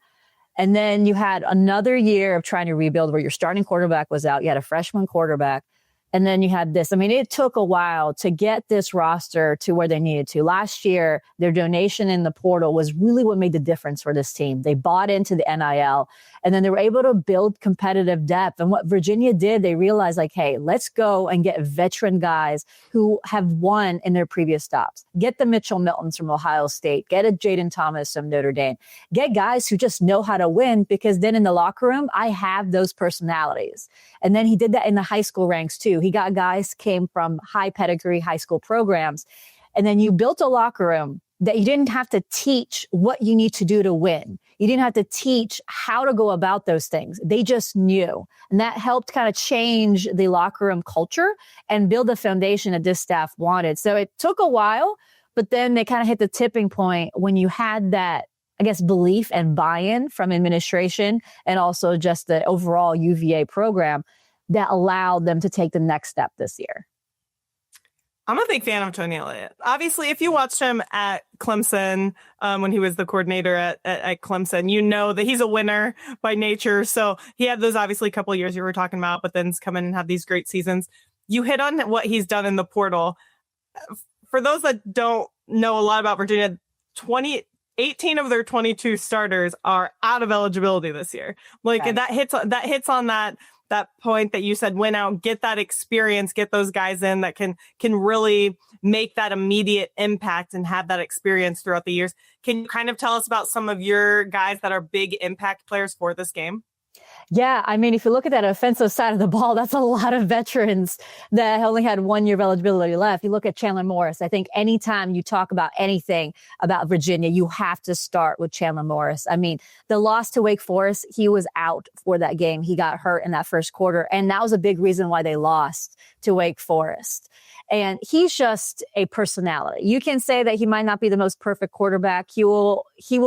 And then you had another year of trying to rebuild where your starting quarterback was out. You had a freshman quarterback. And then you had this. I mean, it took a while to get this roster to where they needed to. Last year, their donation in the portal was really what made the difference for this team. They bought into the NIL, and then they were able to build competitive depth. And what Virginia did, they realized, like, hey, let's go and get veteran guys who have won in their previous stops. Get the Mitchell Miltons from Ohio State. Get a Jaden Thomas from Notre Dame. Get guys who just know how to win, because then in the locker room, I have those personalities. And then he did that in the high school ranks too. He got guys came from high pedigree high school programs. And then you built a locker room that you didn't have to teach what you need to do to win. You didn't have to teach how to go about those things. They just knew. And that helped kind of change the locker room culture and build the foundation that this staff wanted. So it took a while, but then they kind of hit the tipping point when you had that, I guess, belief and buy-in from administration and also just the overall UVA program that allowed them to take the next step this year. I'm a big fan of Tony Elliott. Obviously, if you watched him at Clemson, when he was the coordinator at Clemson, you know that he's a winner by nature. So he had those obviously couple of years you were talking about, but then come in and have these great seasons. You hit on what he's done in the portal. For those that don't know a lot about Virginia, 18 of their 22 starters are out of eligibility this year. Like, okay. that hits on that point that you said, win out, get that experience, get those guys in that can really make that immediate impact and have that experience throughout the years. Can you kind of tell us about some of your guys that are big impact players for this game? Yeah, I mean, if you look at that offensive side of the ball, that's a lot of veterans that only had 1 year of eligibility left. You look at Chandler Morris. I think anytime you talk about anything about Virginia, you have to start with Chandler Morris. I mean, the loss to Wake Forest, he was out for that game. He got hurt in that first quarter, and that was a big reason why they lost to Wake Forest. And he's just a personality. You can say that he might not be the most perfect quarterback. He will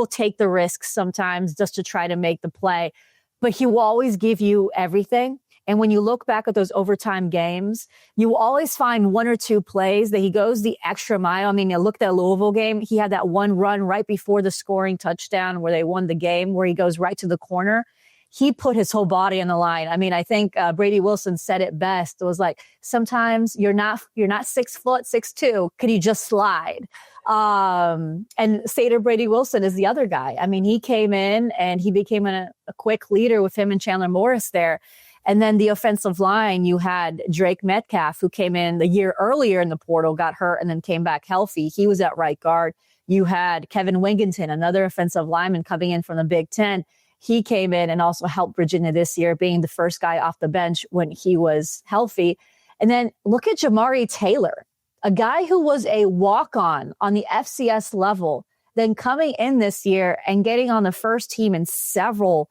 take the risks sometimes just to try to make the play. But he will always give you everything. And when you look back at those overtime games, you will always find one or two plays that he goes the extra mile. I mean, you look at that Louisville game, he had that one run right before the scoring touchdown where they won the game, where he goes right to the corner. He put his whole body on the line. I mean, I think Brady Wilson said it best. It was like, sometimes you're not 6 foot, 6'2". Could you just slide? And Sater Brady Wilson is the other guy. I mean, he came in and he became a quick leader with him and Chandler Morris there. And then the offensive line, you had Drake Metcalf, who came in the year earlier in the portal, got hurt, and then came back healthy. He was at right guard. You had Kevin Wingington, another offensive lineman coming in from the Big Ten. He came in and also helped Virginia this year, being the first guy off the bench when he was healthy. And then look at Jamari Taylor, a guy who was a walk-on on the FCS level, then coming in this year and getting on the first team in several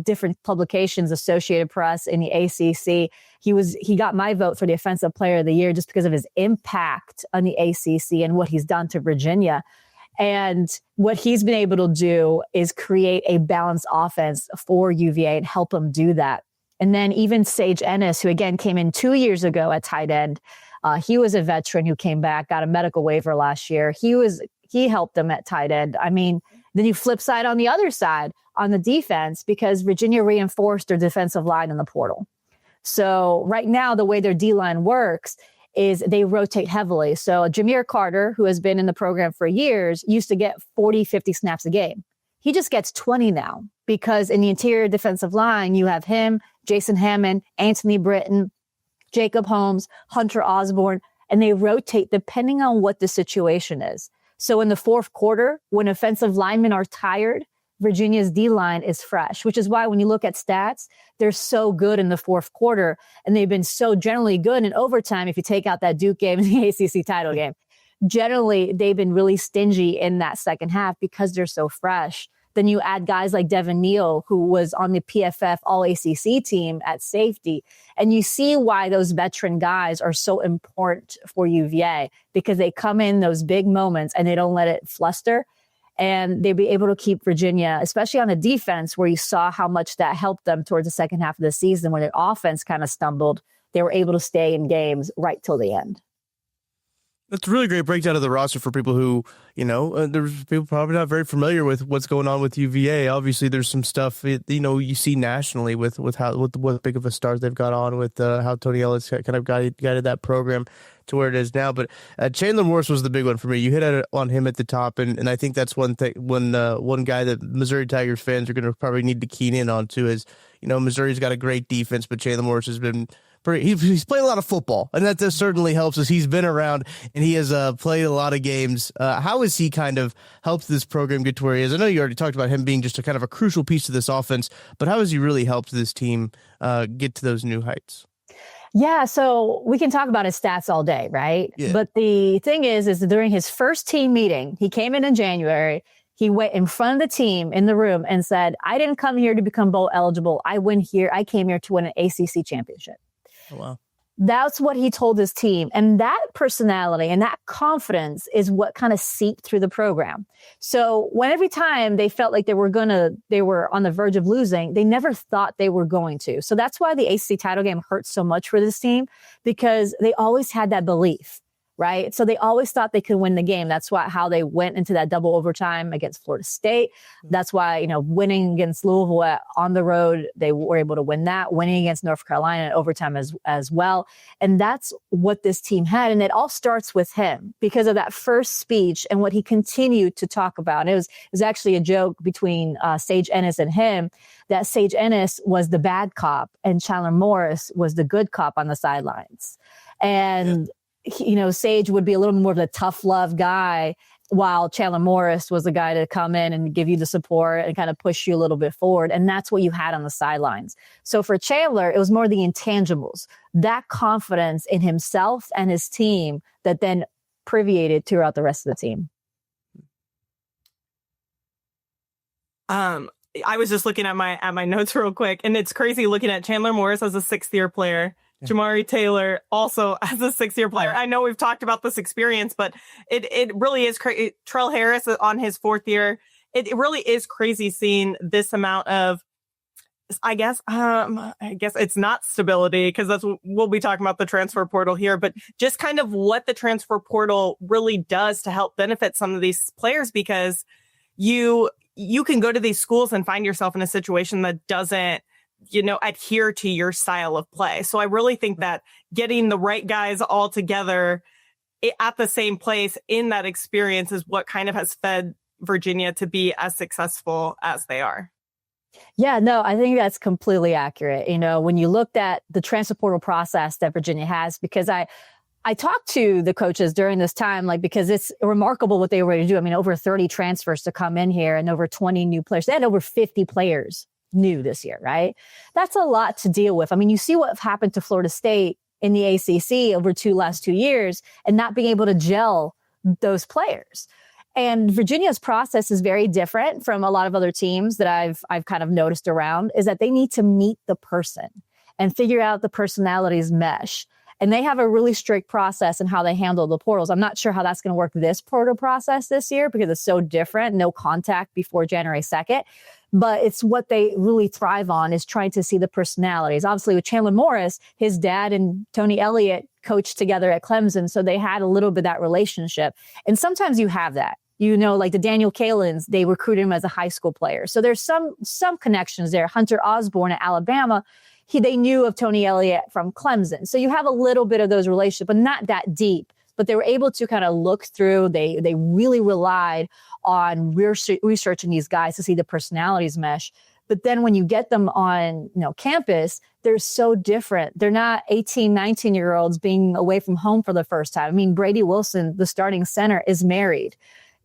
different publications, Associated Press, in the ACC. He got my vote for the Offensive Player of the Year just because of his impact on the ACC and what he's done to Virginia. And what he's been able to do is create a balanced offense for UVA and help them do that. And then even Sage Ennis, who again came in 2 years ago at tight end, he was a veteran who came back, got a medical waiver last year. He helped them at tight end. I mean, then you flip side on the other side on the defense, because Virginia reinforced their defensive line in the portal. So right now, the way their D-line works is they rotate heavily. So Jameer Carter, who has been in the program for years, used to get 40, 50 snaps a game. He just gets 20 now. because in the interior defensive line, you have him, Jason Hammond, Anthony Britton, Jacob Holmes, Hunter Osborne, and they rotate depending on what the situation is. So in the fourth quarter, when offensive linemen are tired, Virginia's D-line is fresh, which is why when you look at stats, they're so good in the fourth quarter, and they've been so generally good in overtime if you take out that Duke game and the ACC title game. Generally, they've been really stingy in that second half because they're so fresh. Then you add guys like Devin Neal, who was on the PFF All-ACC team at safety. And you see why those veteran guys are so important for UVA, because they come in those big moments and they don't let it fluster. And they'll be able to keep Virginia, especially on the defense, where you saw how much that helped them towards the second half of the season when their offense kind of stumbled. They were able to stay in games right till the end. That's a really great breakdown of the roster for people who, there's people probably not very familiar with what's going on with UVA. Obviously, there's some stuff, you see nationally with what big of a start they've got on with how Tony Ellis kind of guided that program to where it is now. But Chandler Morris was the big one for me. You hit on him at the top, and I think that's one guy that Missouri Tigers fans are going to probably need to keen in on too. Is Missouri's got a great defense, but Chandler Morris has been. He's played a lot of football, and that certainly helps as he's been around and he has played a lot of games. How has he kind of helped this program get to where he is? I know you already talked about him being just a kind of a crucial piece of this offense, but how has he really helped this team get to those new heights? Yeah, so we can talk about his stats all day, right? Yeah. But the thing is during his first team meeting, he came in January. He went in front of the team in the room and said, "I didn't come here to become bowl eligible. I came here to win an ACC championship." Oh, wow. That's what he told his team. And that personality and that confidence is what kind of seeped through the program. So when every time they felt like they were on the verge of losing, they never thought they were going to. So that's why the ACC title game hurts so much for this team, because they always had that belief, right? So they always thought they could win the game. That's how they went into that double overtime against Florida State. That's why, winning against Louisville on the road, they were able to win that, winning against North Carolina in overtime as well. And that's what this team had. And it all starts with him because of that first speech and what he continued to talk about. And it was actually a joke between Sage Ennis and him that Sage Ennis was the bad cop and Chandler Morris was the good cop on the sidelines. And Sage would be a little more of the tough love guy, while Chandler Morris was the guy to come in and give you the support and kind of push you a little bit forward. And that's what you had on the sidelines. So for Chandler, it was more the intangibles, that confidence in himself and his team that then permeated throughout the rest of the team. I was just looking at my notes real quick, and it's crazy looking at Chandler Morris as a sixth-year player. Jamari Taylor also as a sixth-year player. I know we've talked about this experience, but it really is crazy. Trell Harris on his fourth year. It really is crazy seeing this amount of, I guess it's not stability, because we'll be talking about the transfer portal here, but just kind of what the transfer portal really does to help benefit some of these players, because you can go to these schools and find yourself in a situation that doesn't adhere to your style of play. So I really think that getting the right guys all together at the same place in that experience is what kind of has fed Virginia to be as successful as they are. Yeah, no, I think that's completely accurate. When you looked at the transfer portal process that Virginia has, because I talked to the coaches during this time, because it's remarkable what they were able to do. I mean, over 30 transfers to come in here and over 20 new players. They had over 50 players new this year, right? That's a lot to deal with. I mean, you see what happened to Florida State in the ACC over last 2 years and not being able to gel those players. And Virginia's process is very different from a lot of other teams that I've kind of noticed around, is that they need to meet the person and figure out the personalities mesh. And they have a really strict process in how they handle the portals. I'm not sure how that's going to work this portal process this year because it's so different. No contact before January 2nd. But it's what they really thrive on, is trying to see the personalities. Obviously, with Chandler Morris, his dad and Tony Elliott coached together at Clemson. So they had a little bit of that relationship. And sometimes you have that. Like the Daniel Kalins, they recruited him as a high school player. So there's some connections there. Hunter Osborne at Alabama, they knew of Tony Elliott from Clemson. So you have a little bit of those relationships, but not that deep. But they were able to kind of look through. They really relied on researching these guys to see the personalities mesh. But then when you get them on, campus, they're so different. They're not 18, 19-year-olds being away from home for the first time. I mean, Brady Wilson, the starting center, is married.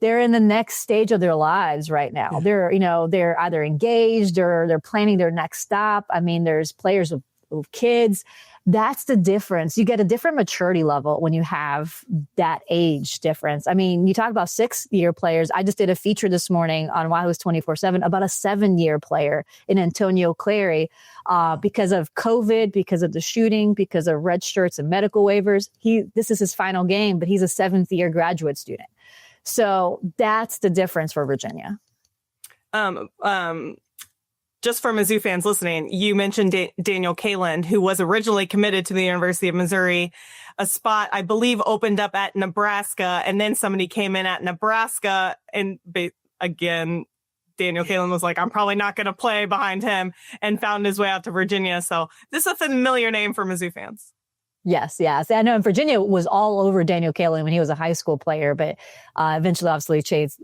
They're in the next stage of their lives right now. They're either engaged or they're planning their next stop. I mean, there's players with kids. That's the difference. You get a different maturity level when you have that age difference. I mean, you talk about 6-year players. I just did a feature this morning on Whoos247 about a 7-year player in Antonio Clary because of COVID, because of the shooting, because of red shirts and medical waivers. This is his final game, but he's a 7th-year graduate student. So that's the difference for Virginia. Just for Mizzou fans listening, you mentioned Daniel Kaland, who was originally committed to the University of Missouri. A spot, I believe, opened up at Nebraska, and then somebody came in at Nebraska. And again, Daniel Kaland was like, I'm probably not going to play behind him, and found his way out to Virginia. So this is a familiar name for Mizzou fans. Yes. I know Virginia was all over Daniel Kaland when he was a high school player, but eventually, obviously, Chase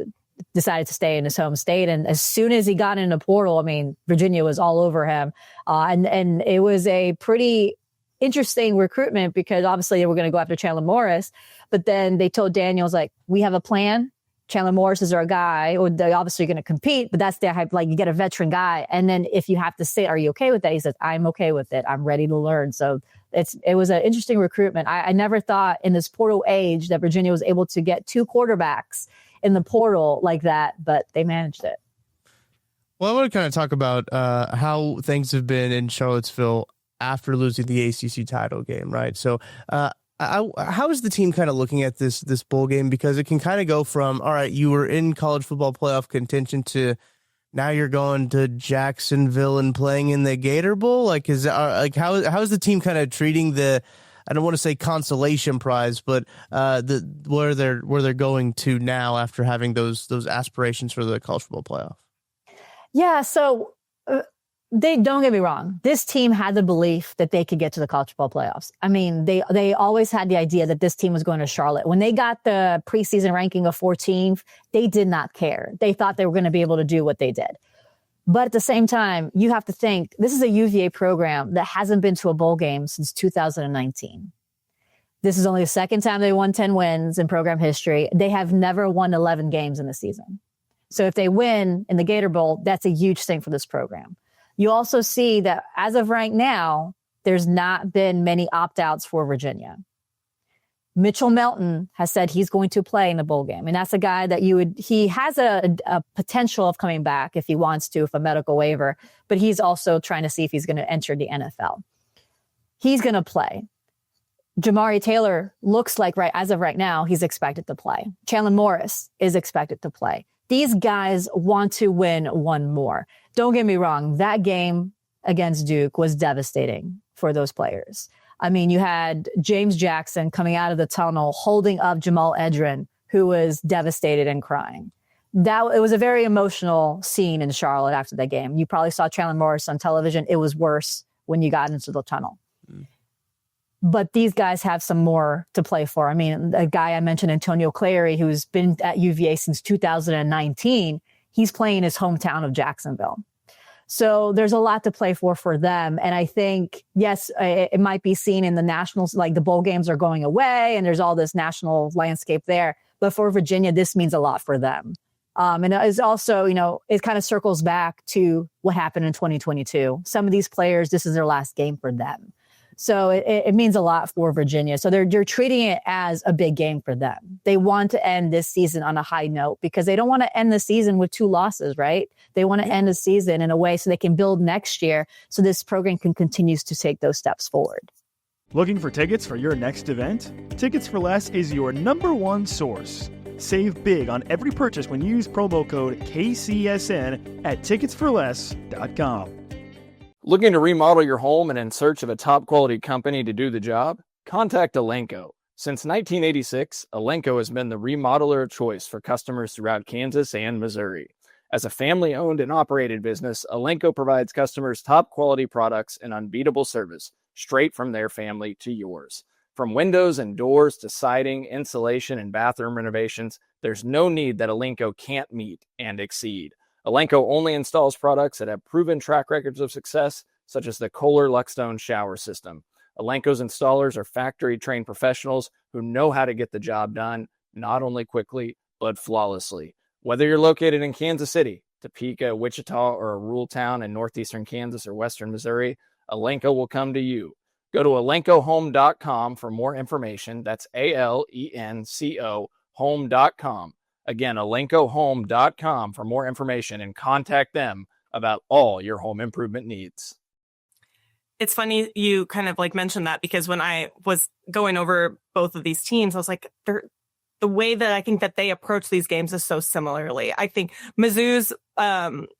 decided to stay in his home state. And as soon as he got in the portal, I mean, Virginia was all over him. And it was a pretty interesting recruitment because obviously they were going to go after Chandler Morris. But then they told Daniels, like, we have a plan. Chandler Morris is our guy, or they're obviously going to compete, but that's their hype. Like, you get a veteran guy. And then if you have to say, are you okay with that? He says, I'm okay with it. I'm ready to learn. So it was an interesting recruitment. I never thought in this portal age that Virginia was able to get 2 quarterbacks in the portal like that, but they managed it. Well, I want to kind of talk about how things have been in Charlottesville after losing the ACC title game, right? So how is the team kind of looking at this bowl game? Because it can kind of go from, all right, you were in college football playoff contention to now you're going to Jacksonville and playing in the Gator Bowl. Like, how is the team kind of treating the, I don't want to say consolation prize, but where they're going to now after having those aspirations for the college football playoff? Yeah, so they don't get me wrong. This team had the belief that they could get to the college football playoffs. I mean, they always had the idea that this team was going to Charlotte. When they got the preseason ranking of 14th, they did not care. They thought they were going to be able to do what they did. But at the same time, you have to think this is a UVA program that hasn't been to a bowl game since 2019. This is only the second time they won 10 wins in program history. They have never won 11 games in the season. So if they win in the Gator Bowl, that's a huge thing for this program. You also see that as of right now, there's not been many opt-outs for Virginia. Mitchell Melton has said he's going to play in the bowl game. And that's a guy that he has a potential of coming back if he wants to, if a medical waiver, but he's also trying to see if he's going to enter the NFL. He's going to play. Jamari Taylor looks like as of right now, he's expected to play. Chandler Morris is expected to play. These guys want to win one more. Don't get me wrong. That game against Duke was devastating for those players. I mean, you had James Jackson coming out of the tunnel, holding up Jamal Edrin, who was devastated and crying. It was a very emotional scene in Charlotte after that game. You probably saw Chandler Morris on television. It was worse when you got into the tunnel. But these guys have some more to play for. I mean, a guy I mentioned, Antonio Clary, who's been at UVA since 2019, he's playing his hometown of Jacksonville. So there's a lot to play for them. And I think, yes, it might be seen in the nationals, like the bowl games are going away and there's all this national landscape there. But for Virginia, this means a lot for them. And it's also, it kind of circles back to what happened in 2022. Some of these players, this is their last game for them. So it means a lot for Virginia. So they're treating it as a big game for them. They want to end this season on a high note because they don't want to end the season with 2 losses, right? They want to end the season in a way so they can build next year so this program can continue to take those steps forward. Looking for tickets for your next event? Tickets for Less is your #1 source. Save big on every purchase when you use promo code KCSN at ticketsforless.com. Looking to remodel your home and in search of a top-quality company to do the job? Contact Elenco. Since 1986, Elenco has been the remodeler of choice for customers throughout Kansas and Missouri. As a family-owned and operated business, Elenco provides customers top-quality products and unbeatable service straight from their family to yours. From windows and doors to siding, insulation, and bathroom renovations, there's no need that Elenco can't meet and exceed. Elenco only installs products that have proven track records of success, such as the Kohler Luckstone shower system. Elenco's installers are factory-trained professionals who know how to get the job done, not only quickly, but flawlessly. Whether you're located in Kansas City, Topeka, Wichita, or a rural town in northeastern Kansas or western Missouri, Elenco will come to you. Go to elencohome.com for more information. That's ALENCO home.com. Again, elencohome.com for more information and contact them about all your home improvement needs. It's funny you kind of like mentioned that, because when I was going over both of these teams, I was like, the way that I think that they approach these games is so similarly. I think Mizzou's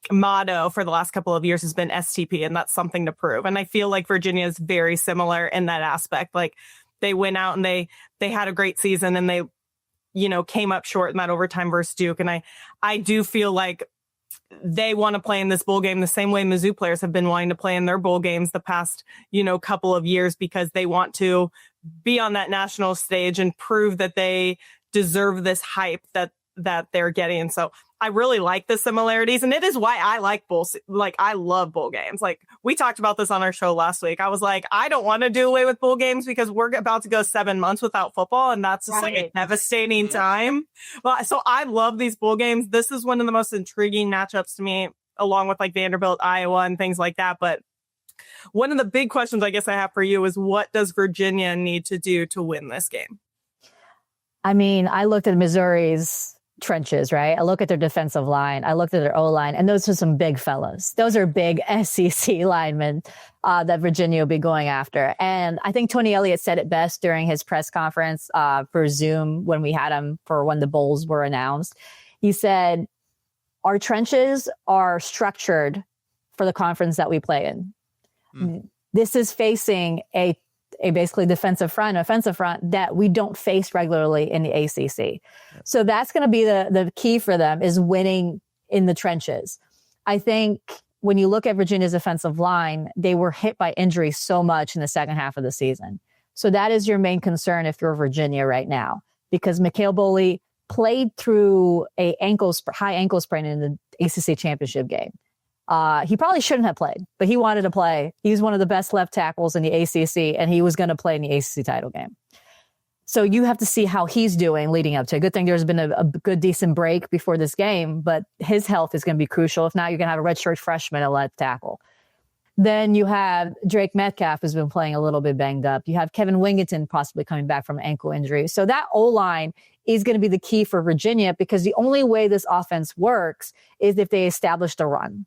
motto for the last couple of years has been STP, and that's something to prove. And I feel like Virginia is very similar in that aspect. Like, they went out and they had a great season, and they, came up short in that overtime versus Duke. And I do feel like they want to play in this bowl game the same way Mizzou players have been wanting to play in their bowl games the past, couple of years, because they want to be on that national stage and prove that they deserve this hype that they're getting. So I really like the similarities, and it is why I like bowls. Like, I love bowl games. Like, we talked about this on our show last week. I was like, I don't want to do away with bowl games because we're about to go 7 months without football, and that's just like a devastating time. Well, so I love these bowl games. This is one of the most intriguing matchups to me, along with like Vanderbilt, Iowa, and things like that. But one of the big questions I guess I have for you is, what does Virginia need to do to win this game? I mean, I looked at Missouri's trenches, right? I look at their defensive line. I looked at their O-line, and those are some big fellas. Those are big SEC linemen that Virginia will be going after. And I think Tony Elliott said it best during his press conference for Zoom when we had him for when the bowls were announced. He said, our trenches are structured for the conference that we play in. This is facing a basically defensive front, offensive front that we don't face regularly in the ACC. So that's going to be the key for them, is winning in the trenches. I think when you look at Virginia's offensive line, they were hit by injuries so much in the second half of the season. So that is your main concern if you're Virginia right now, because Mikhail Boley played through a high ankle sprain in the ACC championship game. He probably shouldn't have played, but he wanted to play. He's one of the best left tackles in the ACC, and he was going to play in the ACC title game. So you have to see how he's doing leading up to it. Good thing there's been a good, decent break before this game, but his health is going to be crucial. If not, you're going to have a redshirt freshman at left tackle. Then you have Drake Metcalf, who's been playing a little bit banged up. You have Kevin Wingleton possibly coming back from an ankle injury. So that O-line is going to be the key for Virginia, because the only way this offense works is if they establish the run.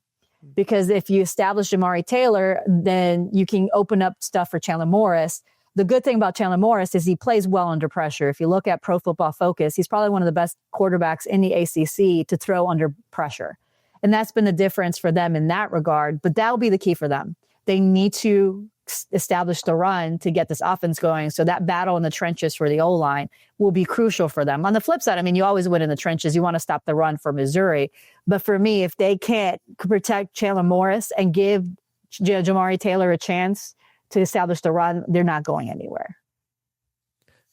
Because if you establish Jamari Taylor, then you can open up stuff for Chandler Morris. The good thing about Chandler Morris is he plays well under pressure. If you look at Pro Football Focus, he's probably one of the best quarterbacks in the ACC to throw under pressure. And that's been the difference for them in that regard. But that'll be the key for them. They need to establish the run to get this offense going. So that battle in the trenches for the O-line will be crucial for them. On the flip side, I mean, you always win in the trenches. You want to stop the run for Missouri. But for me, if they can't protect Chandler Morris and give Jamari Taylor a chance to establish the run, they're not going anywhere.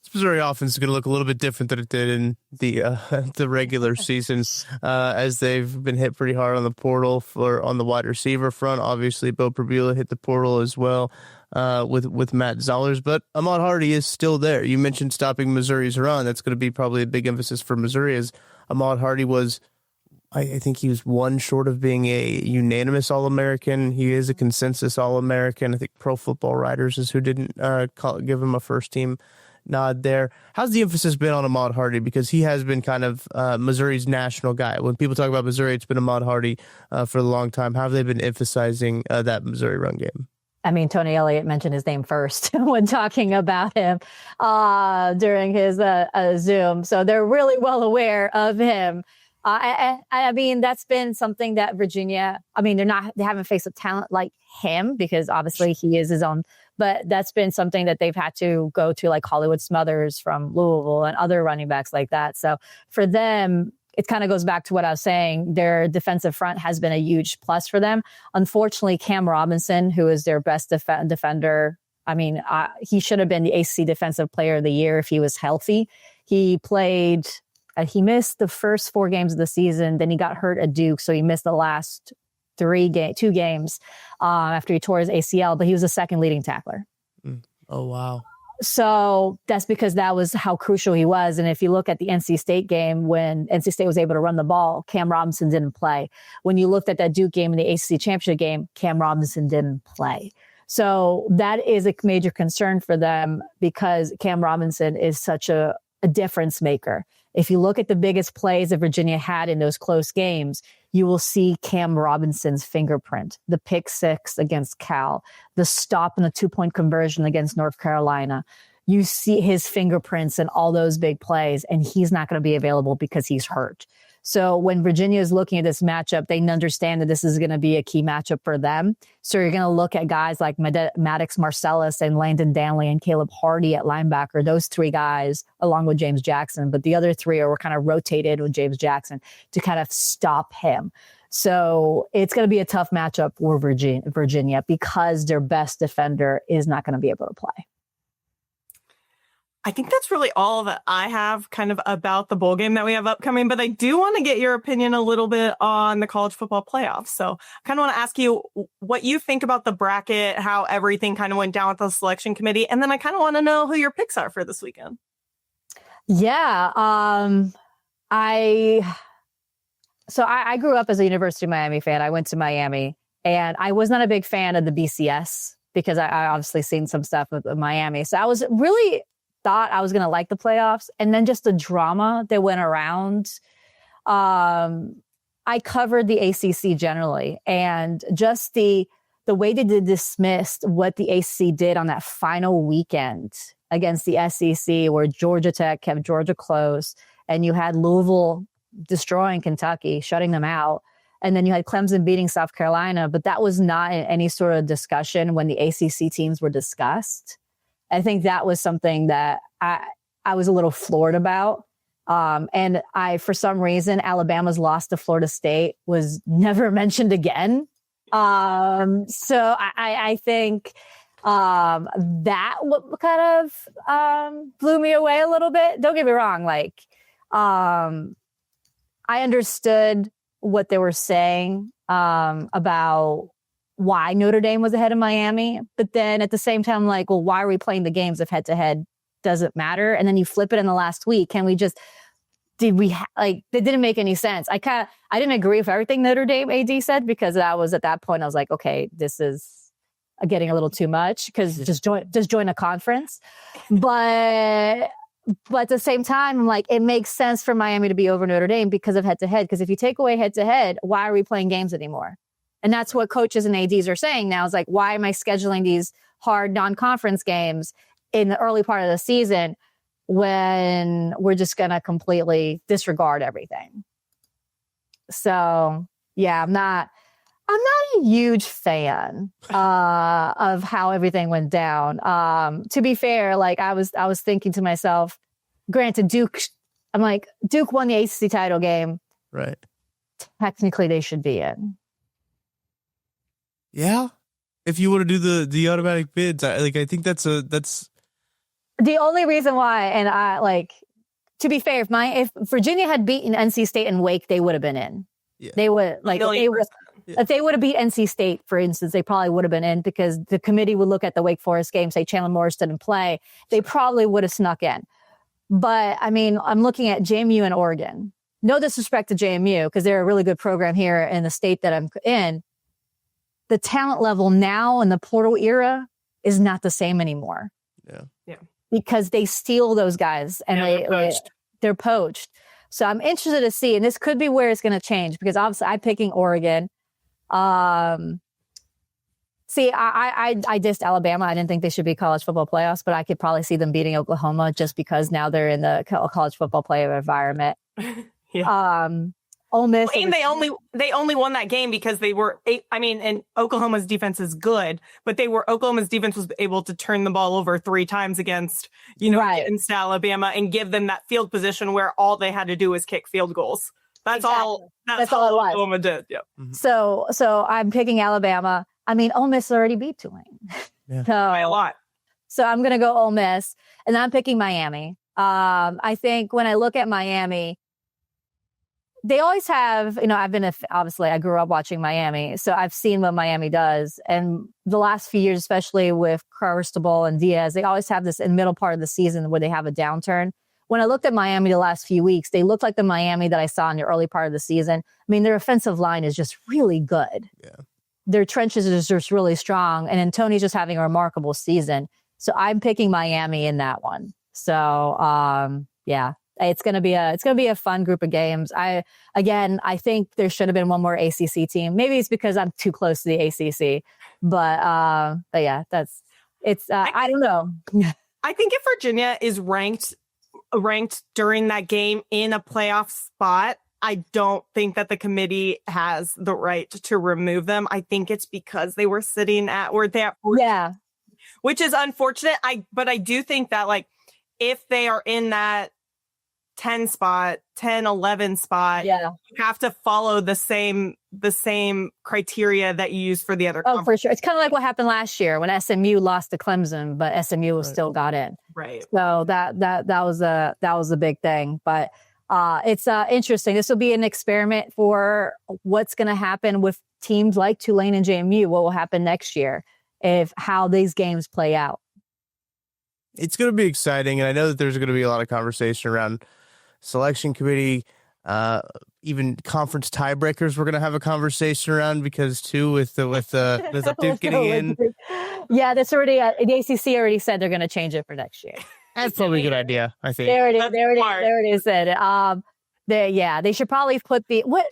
This Missouri offense is going to look a little bit different than it did in the regular season, as they've been hit pretty hard on the portal on the wide receiver front. Obviously, Bo Pribula hit the portal as well with Matt Zollers, but Ahmad Hardy is still there. You mentioned stopping Missouri's run. That's going to be probably a big emphasis for Missouri, as Ahmad Hardy was, I think he was one short of being a unanimous All-American. He is a consensus All-American. I think Pro Football Writers is who didn't give him a first-team nod there. How's the emphasis been on Ahmad Hardy? Because he has been kind of Missouri's national guy. When people talk about Missouri, it's been Ahmad Hardy for a long time. How have they been emphasizing that Missouri run game? I mean, Tony Elliott mentioned his name first when talking about him during his Zoom. So they're really well aware of him. I mean, that's been something that Virginia, I mean, they haven't faced a talent like him, because obviously he is his own, but that's been something that they've had to go to, like Hollywood Smothers from Louisville and other running backs like that. So for them, it kind of goes back to what I was saying. Their defensive front has been a huge plus for them. Unfortunately, Cam Robinson, who is their best defender, I mean, he should have been the ACC Defensive Player of the Year if he was healthy. He played He missed the first 4 games of the season. Then he got hurt at Duke. So he missed the last 2 games after he tore his ACL, but he was the second leading tackler. Oh, wow. So that's because that was how crucial he was. And if you look at the NC State game, when NC State was able to run the ball, Cam Robinson didn't play. When you looked at that Duke game and the ACC championship game, Cam Robinson didn't play. So that is a major concern for them because Cam Robinson is such a difference maker. If you look at the biggest plays that Virginia had in those close games, you will see Cam Robinson's fingerprint, the pick 6 against Cal, the stop and the 2-point conversion against North Carolina. You see his fingerprints in all those big plays, and he's not going to be available because he's hurt. So when Virginia is looking at this matchup, they understand that this is going to be a key matchup for them. So you're going to look at guys like Maddox Marcellus and Landon Danley and Caleb Hardy at linebacker, those 3 guys, along with James Jackson. But the other 3 were kind of rotated with James Jackson to kind of stop him. So it's going to be a tough matchup for Virginia because their best defender is not going to be able to play. I think that's really all that I have kind of about the bowl game that we have upcoming, but I do want to get your opinion a little bit on the college football playoffs. So I kind of want to ask you what you think about the bracket, how everything kind of went down with the selection committee. And then I kind of want to know who your picks are for this weekend. Yeah. I grew up as a University of Miami fan. I went to Miami and I was not a big fan of the BCS because I obviously seen some stuff with Miami. So I was really thought I was going to like the playoffs, and then just the drama that went around. I covered the ACC generally, and just the way they dismissed what the ACC did on that final weekend against the SEC, where Georgia Tech kept Georgia close, and you had Louisville destroying Kentucky, shutting them out, and then you had Clemson beating South Carolina, but that was not in any sort of discussion when the ACC teams were discussed. I think that was something that I was a little floored about. And for some reason, Alabama's loss to Florida State was never mentioned again. So I think that kind of blew me away a little bit. Don't get me wrong. I understood what they were saying about why Notre Dame was ahead of Miami. But then at the same time, I'm like, well, why are we playing the games if head-to-head doesn't matter? And then you flip it in the last week. Can we just, that didn't make any sense. I didn't agree with everything Notre Dame AD said because I was at that point, I was like, okay, this is getting a little too much because just join a conference. But at the same time, I'm like, it makes sense for Miami to be over Notre Dame because of head-to-head. Because if you take away head-to-head, why are we playing games anymore? And that's what coaches and ADs are saying now. Is like, why am I scheduling these hard non-conference games in the early part of the season when we're just going to completely disregard everything? So, yeah, I'm not a huge fan of how everything went down. To be fair, I was thinking to myself, granted, Duke won the ACC title game. Right. Technically, they should be in. Yeah, if you want to do the automatic bids, I think that's the only reason why. And to be fair, if Virginia had beaten NC State and Wake, they would have been in. Yeah. They would if they would have beat NC State, for instance, they probably would have been in because the committee would look at the Wake Forest game, say Chandler Morris didn't play. They probably would have snuck in. But I mean, I'm looking at JMU and Oregon. No disrespect to JMU because they're a really good program here in the state that I'm in. The talent level now in the portal era is not the same anymore. Yeah. Because they steal those guys and they're poached. So I'm interested to see, and this could be where it's going to change because obviously I'm picking Oregon. See, I dissed Alabama. I didn't think they should be college football playoffs, but I could probably see them beating Oklahoma just because now they're in the college football playoff environment. Yeah. Ole Miss. And they only won that game because they were, and Oklahoma's defense is good, but Oklahoma's defense was able to turn the ball over 3 times against, against Alabama and give them that field position where all they had to do was kick field goals. That's all it was. Oklahoma did. Yeah. Mm-hmm. So I'm picking Alabama. Ole Miss already beat Tulane. Yeah. By a lot. So I'm going to go Ole Miss, and I'm picking Miami. I think when I look at Miami, they always have, obviously I grew up watching Miami, so I've seen what Miami does. And the last few years, especially with Cristobal and Diaz, they always have this in the middle part of the season where they have a downturn. When I looked at Miami the last few weeks, they look like the Miami that I saw in the early part of the season. I mean, their offensive line is just really good. Yeah. Their trenches are just really strong. And then Tony's just having a remarkable season. So I'm picking Miami in that one. So, yeah. It's gonna be a fun group of games. I think there should have been one more ACC team. Maybe it's because I'm too close to the ACC, but yeah, I don't know. I think if Virginia is ranked during that game in a playoff spot, I don't think that the committee has the right to remove them. I think it's because they were sitting at where they are. Yeah, which is unfortunate. But I do think that like if they are in that 10 spot, 10, 11 spot, you have to follow the same criteria that you use for the other conference. For sure. It's kind of like what happened last year when SMU lost to Clemson, but SMU still got in. Right. So that was a big thing. But it's interesting. This will be an experiment for what's going to happen with teams like Tulane and JMU. What will happen next year if how these games play out. It's going to be exciting, and I know that there's going to be a lot of conversation around selection committee, even conference tiebreakers. We're going to have a conversation around because too with Duke getting in. Yeah, that's already the ACC already said they're going to change it for next year. That's probably a good idea. I think they already said it. They should probably put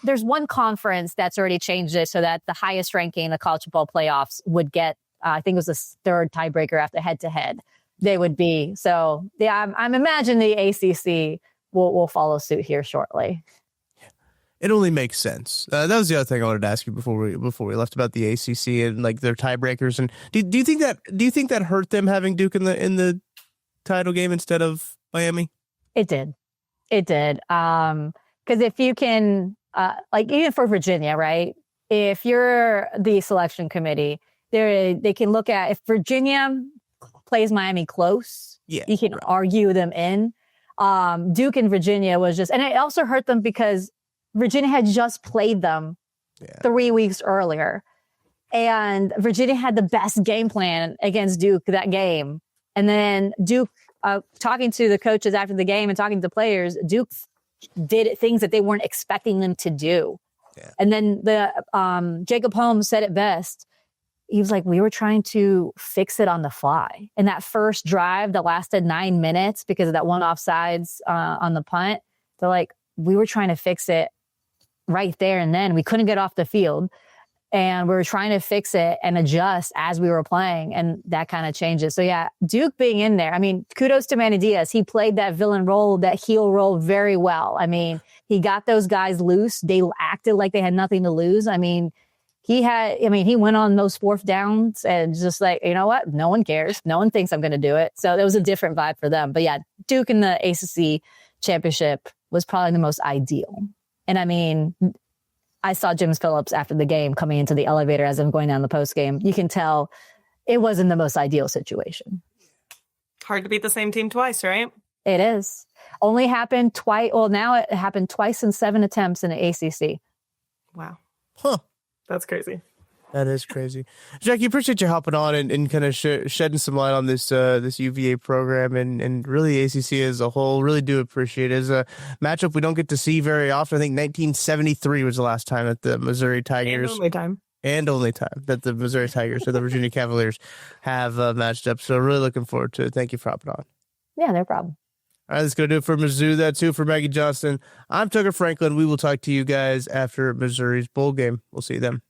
there's one conference that's already changed it so that the highest ranking in the college football playoffs would get. I think it was the third tiebreaker after head to head. They would be so. Yeah, I'm imagining the ACC will follow suit here shortly. It only makes sense. That was the other thing I wanted to ask you before we left about the ACC and like their tiebreakers. And do you think that hurt them having Duke in the title game instead of Miami? It did. Because if you can, like even for Virginia, right? If you're the selection committee, they can look at if Virginia plays Miami close, you can argue them in. Duke and Virginia was just, and it also hurt them because Virginia had just played them 3 weeks earlier. And Virginia had the best game plan against Duke that game. And then Duke, talking to the coaches after the game and talking to the players, Duke did things that they weren't expecting them to do. Yeah. And then Jacob Holmes said it best. He was like, we were trying to fix it on the fly. And that first drive that lasted 9 minutes because of that one offsides on the punt, they're like, we were trying to fix it right there and then. We couldn't get off the field. And we were trying to fix it and adjust as we were playing. And that kind of changes. So, yeah, Duke being in there. I mean, kudos to Manny Diaz. He played that villain role, that heel role very well. I mean, he got those guys loose. They acted like they had nothing to lose. I mean, he went on those fourth downs and just like, you know what? No one cares. No one thinks I'm going to do it. So there was a different vibe for them. But yeah, Duke in the ACC championship was probably the most ideal. And I mean, I saw Jim Phillips after the game coming into the elevator as I'm going down the post game. You can tell it wasn't the most ideal situation. Hard to beat the same team twice, right? It is. Only happened twice. Well, now it happened twice in 7 attempts in the ACC. Wow. Huh. That's crazy. That is crazy. Jacquie, appreciate you hopping on and kind of shedding some light on this UVA program and really ACC as a whole. Really do appreciate it. It's a matchup we don't get to see very often. I think 1973 was the last time that the Missouri Tigers. And only time that the Missouri Tigers or the Virginia Cavaliers have matched up. So really looking forward to it. Thank you for hopping on. Yeah, no problem. All right, that's going to do it for Mizzou. That's it for Maggie Johnston. I'm Tucker Franklin. We will talk to you guys after Missouri's bowl game. We'll see you then.